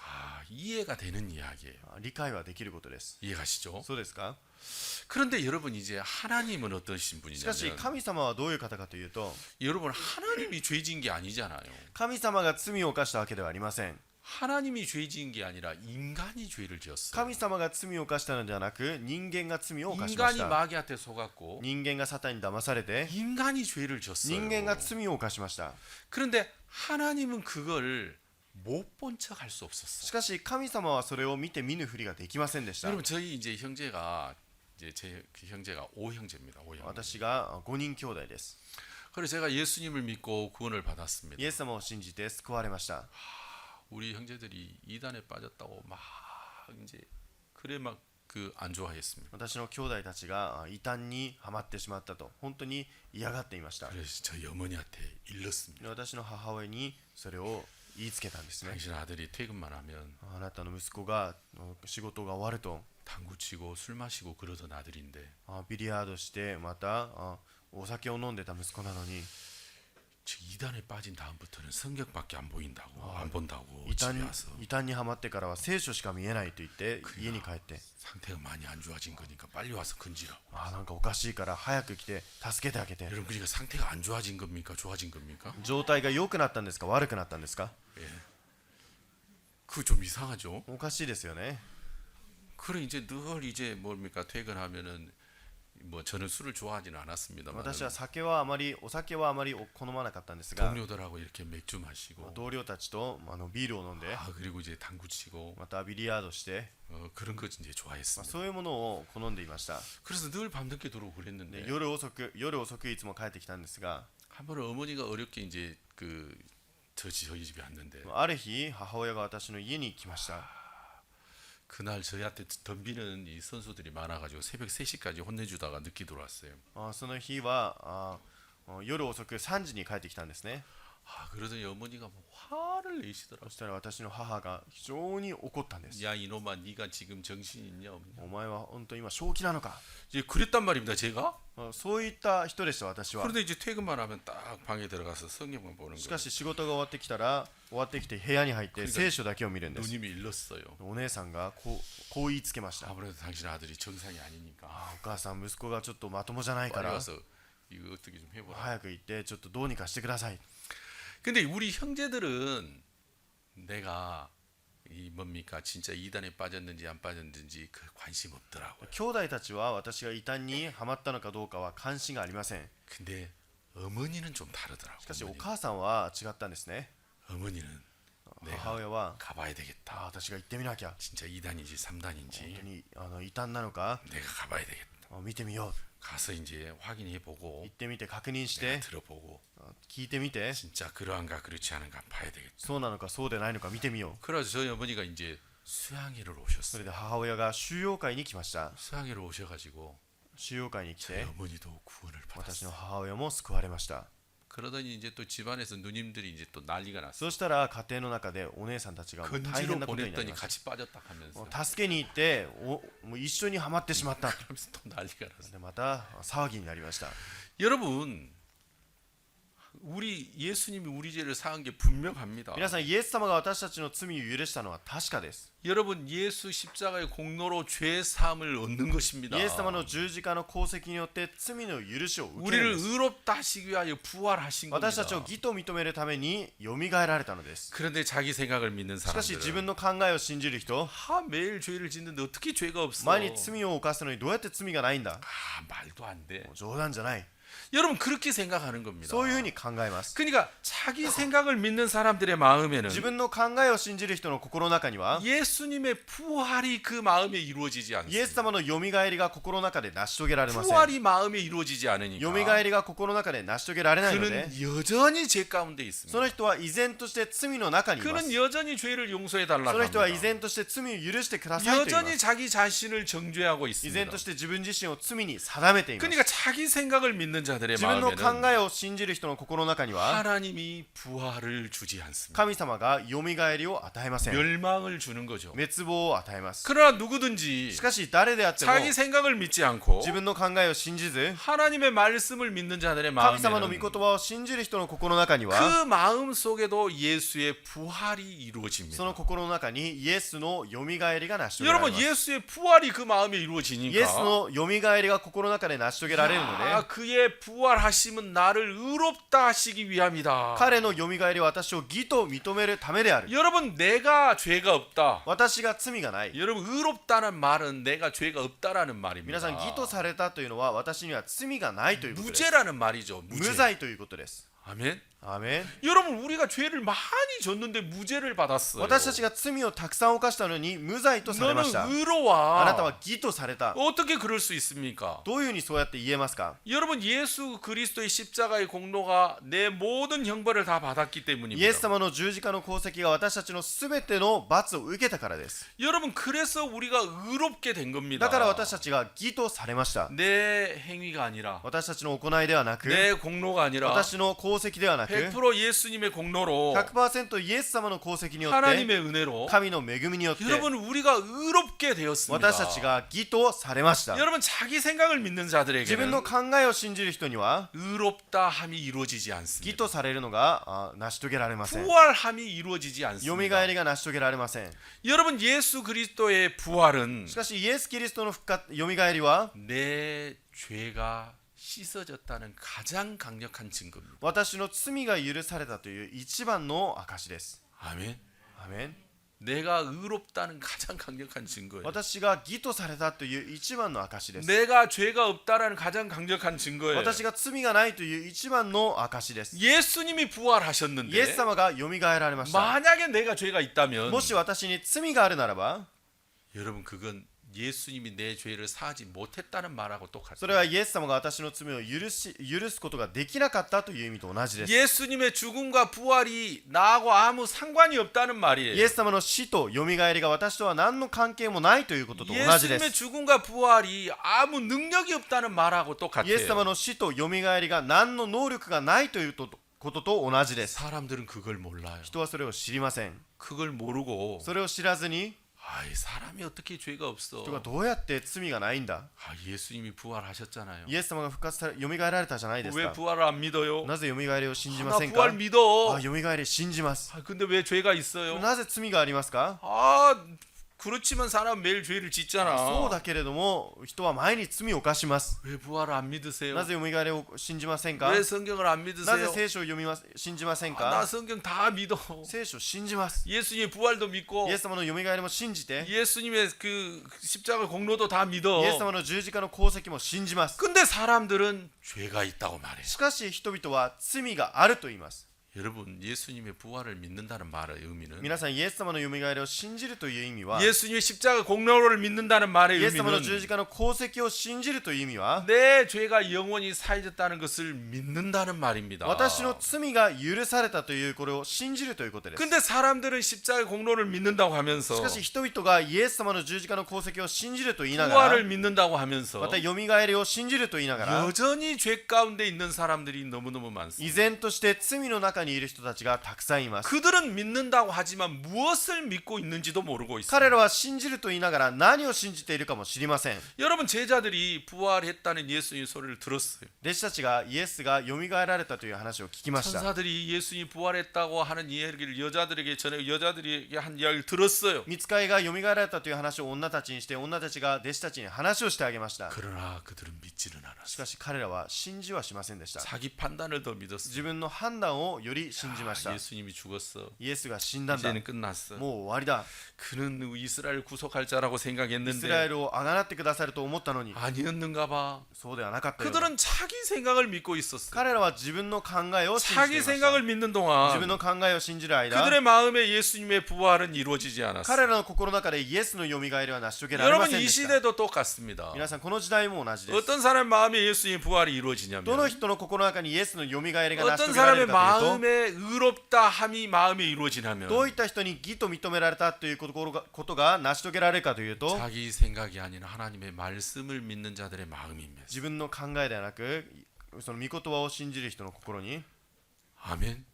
이해가 되는 이야기예요. 理解はできることです。 이해가시죠? そうですか。 그런데 여러분 이제 하나님은 어떠신 しかし 분이냐면 神様はどういう方かというと 여러분 하나님이 죄진 게 아니잖아요. 神様が罪を犯したわけではありません。 하나님이 죄진 게 아니라 인간이 죄를 지었어요. 神様が罪を犯したのではなく人間が罪を犯しまし 인간이 た。 마귀한테 속았고 人間がサタンに騙されて 인간이 죄를 지었어요. 人間が罪を犯しました。 그런데 하나님은 그걸 못 본 척 할 수 し 없었어요. かし神様はそれを見て見ぬふりができませんでした。 여러분 저희 이제 형제가 이제 제 형제가 5형제입니다. 5형제. 私が5人兄弟です。 그래서 제가 예수님을 믿고 구원을 받았습니다. イエス様を信じて救われました。 우리 형제들이 이단에 빠졌다고 막 이제 그래 막 그 안 좋아했습니다. 私の兄弟たちが異端にはまってしまったと本当に嫌がっていました。 그래서 저희 어머니한테 일렀습니다. 私の母親にそれを言いつけたんですね。 당신 아들이 퇴근만 하면 あなたの息子が仕事が終わると 당구 치고 술 마시고 그러던 아들인데 ビリヤードしてまたお酒を飲んでた息子なのに 저 이단에 빠진 다음부터는 성경밖에 안 보인다고 안 본다고 異 집에 端 와서 にはまってからは聖書しか見えないと言って家に帰って 상태가 많이 안 좋아진 거니까 빨리 와서 건지라고. なんかおかしいから早く来て助けてあげて。 여러분 그러니까 상태가 안 좋아진 겁니까? 좋아진 겁니까? 状態が良くなったんですか悪くなったんですか。 그거 좀 이상하죠. おかしいですよね。 그래 이제 늘 이제 뭡니까 퇴근하면은 뭐 저는 술을 좋아하지는 않았습니다만 私はお酒はあまり好まなかったんですが 동료들하고 이렇게 맥주 마시고 同僚たちとビールを飲んで 그리고 이제 당구 치고 またビリヤードして、 그런 거 이제 좋아했습니다. そういうものを好んでいました。 그래서 늘 밤늦게 들어오고 그랬는데 で夜遅くいつも帰ってきたんですが 한 번은 어머니가 어렵게 이제 그 저희 집에 왔는데 ある日母親が私の家に来ました。 그날 저희한테 덤비는 이 선수들이 많아가지고 새벽 3시까지 혼내주다가 늦게 들어왔어요. その日は夜遅く3時に帰ってきたんですね。 그러더니 어머니가 뭐 화를 내시더라고요. そしたら私の母が非常に怒ったんです。 야 이놈아 네가 지금 정신 있냐 없냐. お前は本当に今正気なのか。 이제 그랬단 말입니다 제가. そういった人でした私は。 그런데 이제 퇴근만 하면 딱 방에 들어가서 성경만 보는 し 거예요. かし仕事が終わってきて部屋に入って聖書だけを見るんです。 누님이 일렀어요. お姉さんがこう言いつけました。 아무래도 당신 아들이 정상이 아니니까 お母さん息子がちょっとまともじゃないか 빨리 ら 와서 이거 어떻게 좀 해보라. 早く行ってちょっとどうにかしてください。 근데 우리 형제들은 내가 이 뭡니까 진짜 이단에 빠졌는지 안 빠졌는지 그 관심 없더라고요. 兄弟たちは私が異端にはまったのかどうかは関心がありません。 근데 어머니는 좀 다르더라고요. しかしお母さんは違ったんですね。 어머니는 母 내가 親は 가봐야 되겠다. 私が行ってみなきゃ。 진짜 2단인지 3단인지 本当に異端なのか 내가 가봐야 되겠다. 見てみよ 가서 이제 확인해 う 보고 行ってみて確認し 내가 て 들어보고 聞いてみて 진짜 그러한가 그렇지 않은가 봐야 되겠다. そうなのかそうでないのか見てみよう 그래서 저희 어머니가 이제 수양회를 そ 오셨어요. れで母親が収容会に来ました 수양회를 오셔가지고 収容会に来 저희 て 어머니도 구원을 私の 받았어요. 母親も救われました 그러더니 이제 또 집안에서 누님들이 이제 또 난리가 났어요. そしたら家庭の中でお姉さんたちがもう大 근지로 変なことになり 보냈더니 ました 같이 빠졌다 하면서 助けに行ってもう一緒にはまってしまった 그러면서 또 난리가 났어요. でまた騒ぎになりました 여러분, 우리 예수님이 우리 죄를 사한 게 분명합니다. 皆さんイエス様が私たちの罪を許したのは確かです 여러분, 예수 십자가의 공로로 죄 사함을 얻는 것입니다. イエス様の十字架の功績によって罪の許しを受ける 우리를 んです 의롭다 하시기 위하여 부활하신 겁니다. 私たちを義と認めるためによみがえられたのです 그런데 자기 생각을 믿는 しかし自 사람들은 分の考えを信じる人 매일 죄를 짓는데 어떻게 죄가 없어? 毎日罪を犯すのにどうやって罪がないんだ 말도 안 돼. 冗談じゃない 여러분 그렇게 생각하는 겁니다. そういうふうに考えます 그러니까 자기 생각을 믿는 사람들의 마음에는 自分の考えを信じる人の心の中には 예수님의 부활이 그 마음에 이루어지지 イエ 않습니다. ス様のよみがえりが心の中で成し遂げられません 부활이 마음에 이루어지지 않으니까 よみがえりが心の中で成し遂げられないので 그는 여전히 죄 가운데 そ 있습니다. の人は依然として罪の中にいます 그는 여전히 죄를 용서해 달라고 その人は依 합니다. 然として罪を許してくださいと言いま 여전히 す 자기 자신을 정죄하고 依 있습니다. 然として自分自身を罪に定めています 그러니까 자기 생각을 믿는 자들의 自分の考 마음에는 えを信じる人の心の中には 하나님이 부활을 주지 않습니다. 神様がよみがえりを与えません 멸망을 주는 거죠. 滅亡を与えます 그러나 누구든지 しかし誰であっても 자기 생각을 믿지 않고 自分の考えを信じず 하나님의 말씀을 믿는 자들의 神様の御 마음에는 言葉を信じる人の心の中には 그 마음 속에도 예수의 부활이 そ 이루어집니다. の心の中にイエスのよみがえりが成し遂げられ 여러분 ます 예수의 부활이 그 마음에 イエス 이루어지니까 のよみがえりが心の中で成し遂げられるので 그의 부활하심은 나를 의롭다 하시기 위함이다. 彼のよみがえりは私を義と認めるためである 여러분 내가 죄가 없다. 私が罪がない 여러분 의롭다는 말은 내가 죄가 없다라는 皆 말입니다. さん義とされたというのは私には罪がないということです 무죄라는 말이죠. 無 무죄. 罪ということです 아멘. アーメン 여러분 우리가 죄를 많이 졌는데 무죄를 받았어요. 私たちが罪をたくさん犯したのに無罪とされました 너는 あ 의로와 なたは義とされた 어떻게 그럴 수 있습니까? どういうふうにそうやって言えますか 여러분 예수 그리스도의 십자가의 공로가 내 모든 형벌을 다 받았기 イエス 때문입니다. 様の十字架の功績が私たちのすべての罰を受けたからです 여러분 그래서 우리가 의롭게 된 겁니다. だから私たちが義とされました 내 행위가 아니라 私たちの行いではなく 내 공로가 아니라 私の功績ではなく 100% 예수님의 공로로 100% イエス様の功績によって 하나님의 은혜로 神の恵みによって 여러분 우리가 의롭게 되었습니다. 私たちが義とされました 여러분 자기 생각을 믿는 自分 자들에게는 の考えを信じる人には 의롭다 함이 이루어지지 義 않습니다. とされるのが成し遂げられません 부활함이 이루어지지 よみ 않습니다. がえりが成し遂げられません 여러분 예수 그리스도의 부활은 しかしイエス・キリストのよみがえりは 내 죄가 씻어졌다는 가장 강력한 증거입니다. 私の罪が許されたという一番の証です 아멘. アーメン 내가 의롭다는 가장 강력한 증거예요. 私が義とされたという一番の証です 내가 죄가 없다라는 가장 강력한 증거예요. 私が罪がないという一番の証です 예수님이 イエス 부활하셨는데 様がよみがえられました 만약에 내가 죄가 있다면 もし私に罪があるならば 여러분 그건 예수님이 내 죄를 사하지 못했다는 말하고 それ 똑같아요. はイエス様が私の罪を許すことができなかったという意味と同じです 예수님의 죽음과 부활이 나하고 아무 상관이 없다는 イ 말이에요. エス様の死とよみがえりが私とは何の関係もないということと同じで 예수님의 す 죽음과 부활이 아무 능력이 없다는 말하고 イエス様 똑같아요. の死とよみがえりが何の能力がないということと同じです 사람들은 그걸 몰라요. 人はそれを知りません 그걸 모르고 それを知らずに 아이 사람이 어떻게 죄가 없어? 人がどうやって罪がないんだ 아 예수님이 부활하셨잖아요. イエス様が復活されよみがえられたじゃないです 왜 か 부활을 안 믿어요? なぜよみがえりを信じ 아, ま 나 せんか 부활 믿어. あよみがえり信じます 아, 근데 왜 죄가 있어요? なぜ罪がありますか 아 그렇지만 사람 매일 죄를 짓잖아. そうだけれども人は毎日罪を犯します 왜 부활을 안 믿으세요? なぜよみがえりを信じませんか 왜 성경을 안 なぜ 믿으세요? 聖書を信じません 아, 나 か 성경 다 믿어. 聖書を信じます 예수님의 부활도 믿고 イエス様のよみがえりも信じて 예수님의 그 십자가 공로도 다 イ 믿어. エス様の十字架の功績も信じます 근데 사람들은 죄가 있다고 말해. しかし人々は罪があると言います 여러분 예수님의 부활을 믿는다는 말의 의미는 皆さんイエス様のよみがえりを信じるという意味は 예수님의 십자가 공로를 믿는다는 말의 イエス様の 의미는 十字架の功績を信じるという意味は 내 죄가 영원히 사해졌다는 것을 믿는다는 말입니다. 私の罪が許されたというこれを信じるということです。 근데 사람들은 십자가 공로를 믿는다고 し 하면서 かし人々がイエス様の十字架の功績を信じると言いなが 부활을 ら 믿는다고 하면서 またよみがえりを信じると言いながら 여전히 죄 가운데 있는 사람들이 너무너무 많습니다. 依然として罪の中にいる人たちがたくさんいます。 그들은 믿는다고 하지만 무엇을 믿고 있는지도 모르고 彼 있습니다. らは信じると言いながら何を信じているかも知りません。 여러분 제자들이 부활했다는 예수님의 소리를 들었어요. 弟子たちがイエスがよみがえられたという話を聞きました。 천사들이 예수님이 부활했다고 하는 이야기를 여자들에게 전해 여자들에게 한 이야기를 들었어요. 御使いがよみがえられたという話を女たちにして女たちが弟子たちに話をしてあげました。 그러나 그들은 믿지는 し 않았어요. かし彼らは信じはしませんでした。 자기 판단을 더 믿었어요. 自分の判断をより信じました。 예수님이 죽었어. イエスが死んだんだ。 이제는 끝났어. もう終わりだ。 그는 이스라엘 구속할 자라고 イスラエ 생각했는데 ルをあがなってくださると思ったのに 아니었는가 봐. そうではなかったようだ。 그들은 자기 생각을 믿고 있었어. 彼らは自分の考えを信じてい 자기 ました。 생각을 믿는 自 동안 分の考えを信じる間 그들의 마음에 예수님의 부활은 이루어지지 않았어. 彼らの心の中でイエスのよみがえりは成し遂げられま 여러분 せん 이 でした。 시대도 똑같습니다. 皆さんこの時代も同じです。 어떤 사람의 마음에 예수님의 부활이 どの 이루어지냐면 人の心の中にイエスのよみがえりが成し 어떤 遂げられ 사람의 るかというと 마음에 의롭다 함이 마음에 이루어지냐면 どういった人に義と認められたということが成し遂げられるかというと 자기 생각이 아닌 하나님의 말씀을 믿는 자들의 마음입니다. 自分の考えではなくその御言葉を信じる人の心に 아멘.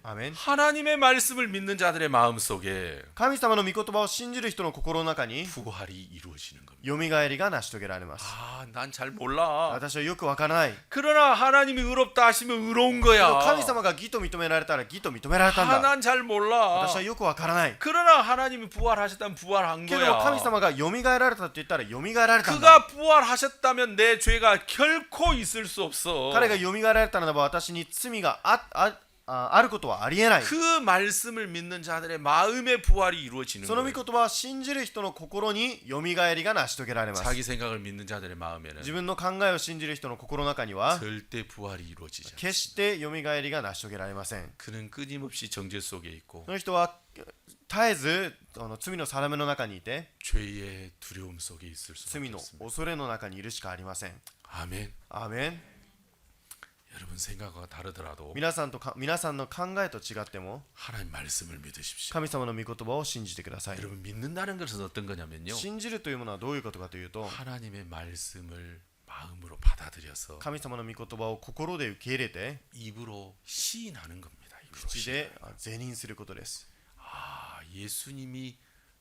アメン 하나님의 말씀을 믿는 자들의 마음 속에 神様の御言葉を信じる人の心の中に 부활이 이루어지는 겁니다. よみがえりが成し遂げられます。 아, 난 잘 몰라. 私はよくわからない。 그러나 하나님이 의롭다 하시면 의로운 けど 거야. 神様が義と認められたら義と認められたん 아, だ。 난 잘 몰라. 私はよくわからない。 그러나 하나님이 부활하셨다면 부활한 けど 거야. 神様がよみがえられたと言ったらよみがえられたんだ。 그가 부활하셨다면 내 죄가 결코 있을 수 없어. 彼がよみがえられたならば私に罪があることはありえない。 그 말씀을 믿는 자들의 마음의 부활이 이루어지는 その御 거예요. 言葉は信じる人の心によみがえりが成し遂げられます。 자기 생각을 믿는 자들의 마음에는 自分の考えを信じる人の心の中には 절대 부활이 이루어지지 않아요. 決してよみがえりが成し遂げられません。 그는 끊임없이 정죄 속에 있고 その人は絶えず罪の定めの中にいて 죄의 두려움 속에 있을 수밖에 罪の 없습니다. 恐れの中にいるしかありません。 아멘. アーメン。 여러분 생각과 다르더라도 皆さんの考えと違っても 하나님 말씀을 믿으십시오. 神様の御言葉を信じてください。 여러분 믿는다는 것은 어떤 거냐면요. 信じるというものはどういうことかというと 하나님의 말씀을 마음으로 받아들여서 神様の御言葉を心で受け入れて 입으로 시인하는 겁니다. 입으로 口 시인. で是認することです。 아, 예수님이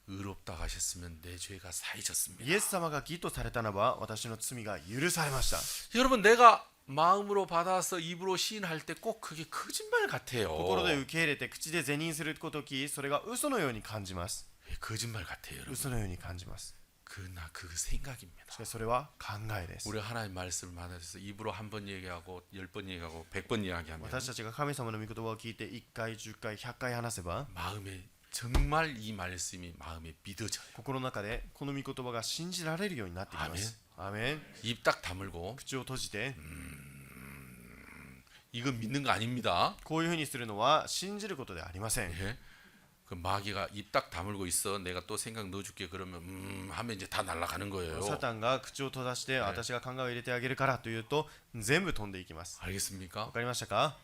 의롭다 하셨으면 내 죄가 사해졌습니다. イエス様が義とされたならば私の罪が許されました。 여러분 내가 마음으로 받아서 입으로 시인할 때 꼭 그게 거짓말 같아요. 心で受け入れて口で是認することきそれが嘘のように感じます。 예, 거짓말 같아요, 여러분. 嘘のように感じます。 그나 그 생각입니다. しかしそれは考えです。 우리 하나님 말씀을 받아서 입으로 한 번 얘기하고 10번 얘기하고 100번 이야기하면 私たちが神様の御言葉を聞いて1回、10回、100回話せば 마음에 정말 이 말씀이 마음에 믿어져요. 心の中でこの御言葉が信じられるようになってきます。アーメン。 입 딱 다물고 口を閉じて 이건 믿는 거 아닙니다. こういうふうにするのは信じることではありません。 예? 그 마귀가 입 딱 다물고 있어. 내가 또 생각 넣어줄게. 그러면 하면 이제 다 날아가는 거예요. サタンが口を閉ざして私が考えを入れてあげるからというと全部飛んでいきます。 알겠습니까? わかりましたか？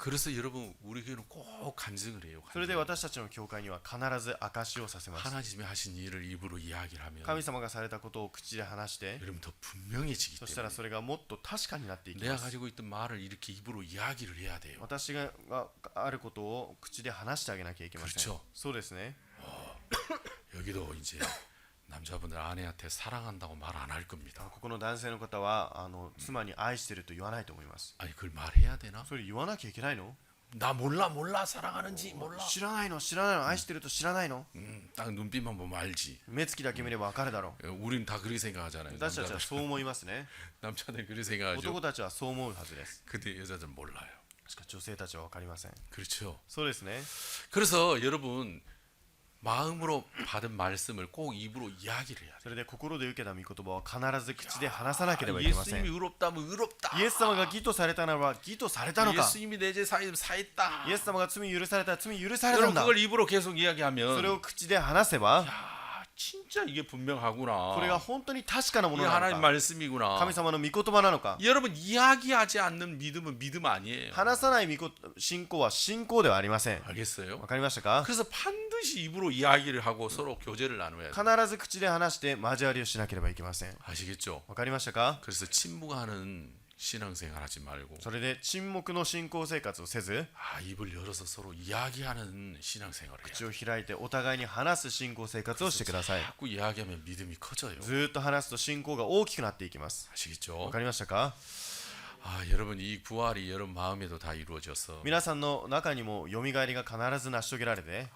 그래서 여러분 우리 교회는 꼭 간증을 해요. それで私たちの教会には必ず証しをさせます。 하나님이 하신 일을 입으로 이야기를 하면 神様がされたことを口で話して 여러분 더 분명해지기 そしたら 때문에 それがもっと確かになっていき 내가 ます。 가지고 있던 말을 이렇게 입으로 이야기를 해야 돼요. 私があることを口で話してあげなきゃいけません。 그렇죠. そうですね。 여기도 이제 남자분들 아내한테 사랑한다고 말 안 할 겁니다. ここの男性の方は妻に愛してると言わないと思います。 아니 그걸 말해야 되나? それ言わなきゃいけないの？ 나 몰라 사랑하는지 몰라. 知らないの愛してると知らないの？ 딱 눈빛만 보면 알지. 目つきだけ見ればわかるだろう。 우린 다 그렇게 생각하잖아요. 私たちはそう思いますね。 남자들 그렇게 생각하죠. 男たちはそう思うはずです。 근데 여자들은 몰라요. しかし女性たちはわかりません。 그렇죠. そうですね。 그래서 여러분 마음으로 받은 말씀을 꼭 입으로 이야기를 해야 돼. それで心で受けた御言葉を必ず口で話さなければいけませ 예수님이 ん。 의롭다면 의롭다. イエス様が義とされたならば義とされたのか。 예수님이 내 죄 사했으면 사했다. イエス様が罪許されたら罪許された 여러분 んだ。 그걸 입으로 계속 それ 이야기하면 を口で話せば 야 진짜 이게 분명하구나. これが本当に確かなも 이게 のな 하나님 のか、 말씀이구나. 神様の御言葉なのか。 여러분 이야기하지 않는 믿음은 믿음 아니에요. 話さない信仰は信仰ではありません。 알겠어요? わかりましたか？ 그래서 반드시 입으로 이야기를 하고 서로 교제를 나눠야 돼. 必ず口で話して交わりをしなければいけません。 아시겠죠? わかりましたか？ 그래서 침묵하는 신앙생활 하지 말고 それで沈黙の信仰生活をせず、 입을 열어서 서로 이야기하는 신앙생활을 해야 돼. 口を開いてお互いに話す信仰生活をしてください。 자꾸 이야기하면 믿음이 커져요. ずーっと話すと信仰が大きくなっていきます。わ 아시겠죠? かりましたか？ 여러분 이 부활이 여러분 마음에도 다 이루어져서 皆さんの中にもよみがえりが必ず成し遂げられて、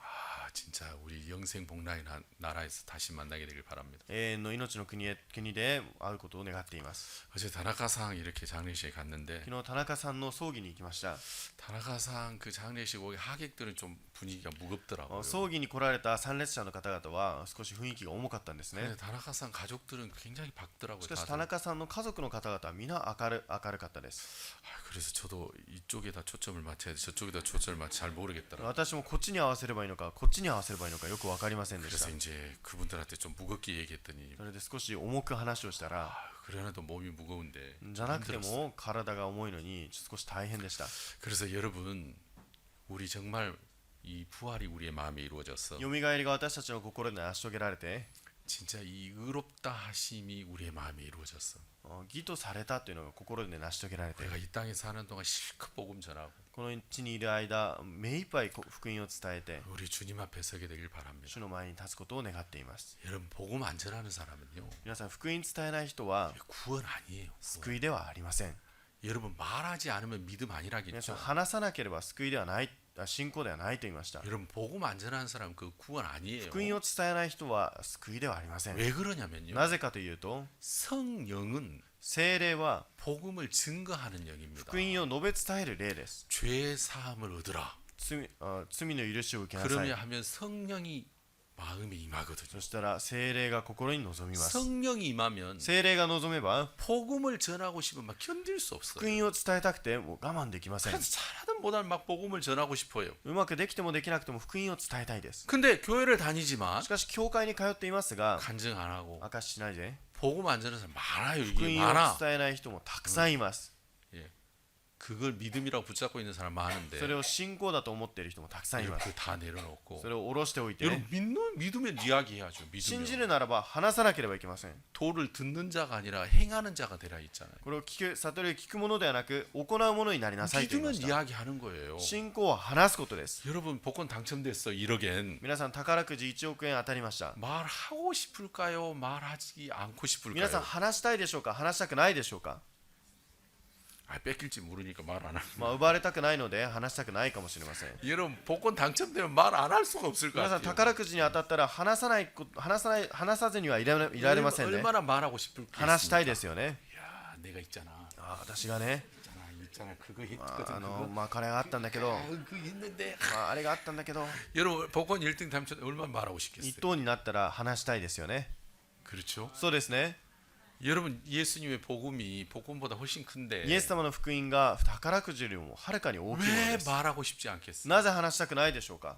진짜 우리 영생 복락의 나라에서 다시 만나게 되길 바랍니다. 永遠の命の国で会うことを願っています。 어제 다나카상 이렇게 장례식에 갔는데 昨日田中さんの葬儀に行きました。 다나카상 그 장례식 오기 하객들은 좀 분위기가 무겁더라고요. 葬儀に来られた参列者の方々は少し雰囲気が重かったんですね。 근데 다나카상 가족들은 굉장히 밝더라고요. しかし 다들. 田中さんの家族の方々は皆明るかったです。 그래서 저도 이쪽에다 초점을 맞춰야 돼. 저쪽에다 초점을 맞춰 잘 모르겠더라고요. 私もこっちに合わせればいいのかこっちに合わせればいいのかよく分かりませんでした。 그래서 이제 그분들한테 좀 무겁게 얘기했더니 それで少し重く話をしたら、 그래도 몸이 무거운데 じゃなくて 힘들었어요. も体が重いのに少し大変でした。 그래서 여러분 우리 정말 이 부활이 우리의 마음에 이루어졌어. よみがえりが私たちの心で成し遂げられて、 진짜 이 의롭다 하심이 우리의 마음에 이루어졌어. 義とされたというのが心で成し遂げられて、 내가 이 땅에 사는 동안 실컷 복음 전하고 この地にいる間目いっぱい福音を伝えて 우리 주님 앞에 서게 되길 바랍니다. 主の前に立つことを願っています。 여러분 복음 안 전하는 사람은요 皆さん、福音伝えない人は 구원 아니에요. 救いではありません。 여러분 말하지 않으면 믿음 皆さん、 아니라겠죠. 話さなければ救いではない、信仰ではないと言いました。 여러분 복음 안 전하는 사람 그 구원 아니에요. 福音を伝えない人は救いではありません。 왜 그러냐면요. なぜかというと、 성령은 聖霊は 복음을 증거하는 영입니다. 福音を述べ伝える霊です。 죄 사함을 얻으라. 罪の許しを受けなさい。 그러면 하면 성령이 마음에 임하거든요. そしたら聖霊が心に臨みます。 성령이 임하면 聖霊が望めば 복음을 전하고 싶으면 막 견딜 수 없어요. 福音を伝えたくてもう我慢できません。 그래서 잘하든 못하든 막 복음을 전하고 싶어요. うまくできてもできなくても福音を伝えたいです。 근데 교회를 다니지만 しかし教会に通っていますが 간증 안 하고 明かししないで 복음 안 전하는 사람 많아요. 福 이게 音を 많아. 伝えない人もたくさんいます。 그걸 믿음이라고 붙잡고 있는 사람 많은데 それを信仰だと思っている人もたくさんいます。 그 다 내려놓고 それを下ろしておいて 여러분 믿으면 이야기해야죠. 信じ 믿으면 るならば話さなければいけません。 도를 듣는 자가 아니라 행하는 자가 되라 있잖아요. これを悟りを聞くものではなく行うものになりなさいと言いま 믿으면 した。 이야기하는 거예요. 信仰は話すことです。 여러분 복권 당첨됐어 1억엔 皆さん、宝くじ1億円当たりました。 말하고 싶을까요? 말하지 않고 皆さん、 싶을까요? 話したいでしょうか、話したくないでしょうか。 뺏길지 모르니까 말 안 하는. 奪われたくないので話したくないかもしれません。 여러분 복권 당첨되면 말 안 할 수가 없을 것 皆さん、 같아요. 宝くじに当たったら話さずにはいられませんね。 얼마나 말하고 싶을 게 話したい 있습니까? ですよね。 야, 내가 있잖아. 私がね、 있잖아. 그거 했거든. これがあったんだけど、 그 있는데. あれがあったんだけど、 여러분 복권 1등 당첨 얼마나 말하고 一 싶겠어요? 等になったら話したいですよね。 그렇죠? そうですね。 여러분 예수님의 복음이 복음보다 훨씬 큰데 イエス様の福音が宝くじよりもはるかに大きいもの 왜 です。 말하고 싶지 않겠어요? なぜ話したくないでしょうか。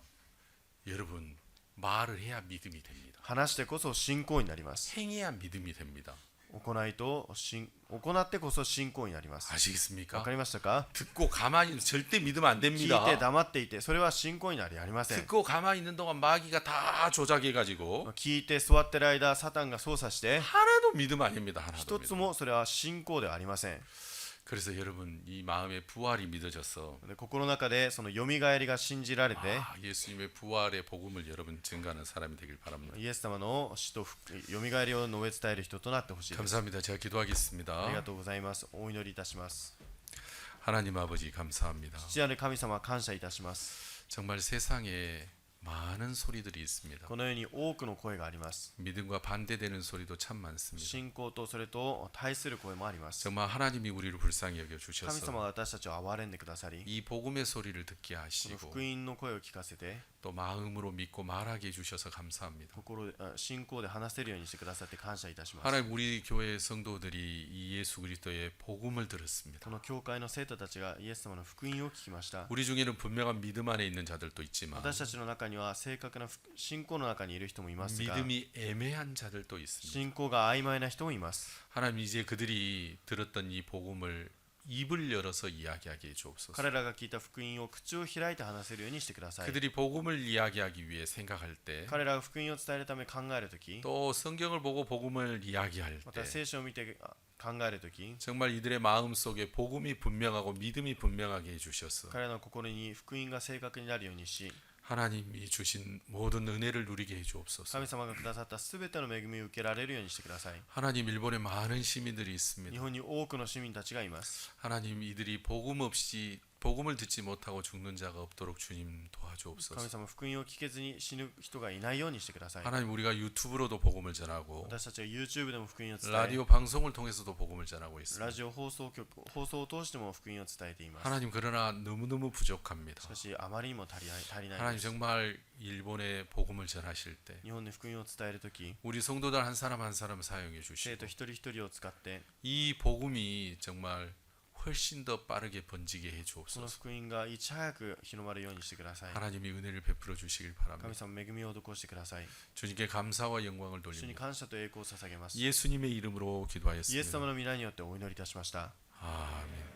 여러분 말을 해야 믿음이 됩니다. 話してこそ信仰になります。 행해야 믿음이 됩니다. 行ってこそ信仰になります。 아시겠습니까? わかりましたか。 듣고 가만히 절대 믿으면 안 聞い 됩니다. て黙っていて、それは信仰になりありません。 듣고 가만히 있는 동안 마귀가 다 조작해가지고 聞いて座ってる間、サタンが操作して、 하나도 믿음 아닙니다. 하나도 一つ 믿음. もそれは信仰ではありません。 그래서 여러분 이 마음의 부활이 믿어져서 で心の中でそのよみがえりが信じられて、 예수님의 부활의 복음을 여러분 증가하는 사람이 되길 바랍니다. イエス様の死とよみがえりを述べ伝える人となってほしいです。 감사합니다. 제가 あり 기도하겠습니다. がとうございます。お祈りいたします。 하나님 아버지 감사합니다. 父なる神様、感謝いたします。 정말 세상에 많은 소리들이 있습니다. このように多くの声があります。 믿음과 반대되는 소리도 참 많습니다. 信仰とそれと対する声もあります。 정말 하나님이 우리를 불쌍히 여겨 神様 주셔서 が私たちを憐れんでくださり、 이 복음의 소리를 듣게 この 하시고 福音の声を聞かせて、 또 마음으로 믿고 말하게 해주셔서 감사합니다. 信仰で話せるようにしてくださって感謝いたします。 하나님 우리 교회 성도들이 이 예수 그리스도의 복음을 들었습니다. この教会の生徒たちがイエス様の福音を聞きました。 우리 중에는 분명한 믿음 안에 있는 자들도 있지만 私たちの中には正確な信仰の中にいる人もいますが、 믿음이 애매한 자들도 있습니다. 信仰が曖昧な人もいます。 하나님 이제 그들이 들었던 이 복음을 입을 열어서 이야기하게 해주옵소서. 彼らが聞いた福音を口を開いて話せるようにしてください。 그들이 복음을 이야기하기 위해 생각할 때, 彼らが福音を伝えるため考えるとき、 또 성경을 보고 복음을 이야기할 また 때 聖書を見て考えるとき、 정말 이들의 마음 속에 복음이 분명하고 믿음이 분명하게 해주셔서 彼らの心に福音が正確になるようにし、 하나님이 주신 모든 은혜를 누리게 해주옵소서. 神様がくださったすべての恵みを受けられるようにしてください。 하나님 일본에 많은 시민들이 日 있습니다. 本に多くの市民たちがいます。 하나님 이들이 복음 없이 복음을 듣지 못하고 죽는 자가 없도록 주님 神 도와주옵소서. 様、福音を聞けずに死ぬ人がいないようにしてください。 하나님 우리가 유튜브로도 복음을 전하고 私たちは YouTube でも福音を伝え、 라디오 방송을 통해서도 복음을 전하고 ラ 있습니다. ジオ放送を通しても福音を伝えています。 하나님 그러나 너무너무 し 부족합니다. かし、あまりにも足りない 하나님 です。 정말 일본에 복음을 전하실 때 日本で福音を伝えるとき、 우리 성도들 한 사람 한 사람 사용해 生 주시고 徒一人一人を使って、 이 복음이 정말 훨씬 더 빠르게 번지게 해 その 주옵소서. 福音がいち早く広まるようにしてください。 하나님이 은혜를 베풀어 주시길 바랍니다. 神様、恵みを施してください。 주님께 감사와 영광을 主に 돌립니다. 感謝と栄光を捧げます。 예수님의 이름으로 イエス 기도하였습니다. 様の皆によってお祈りいたしました。 아멘.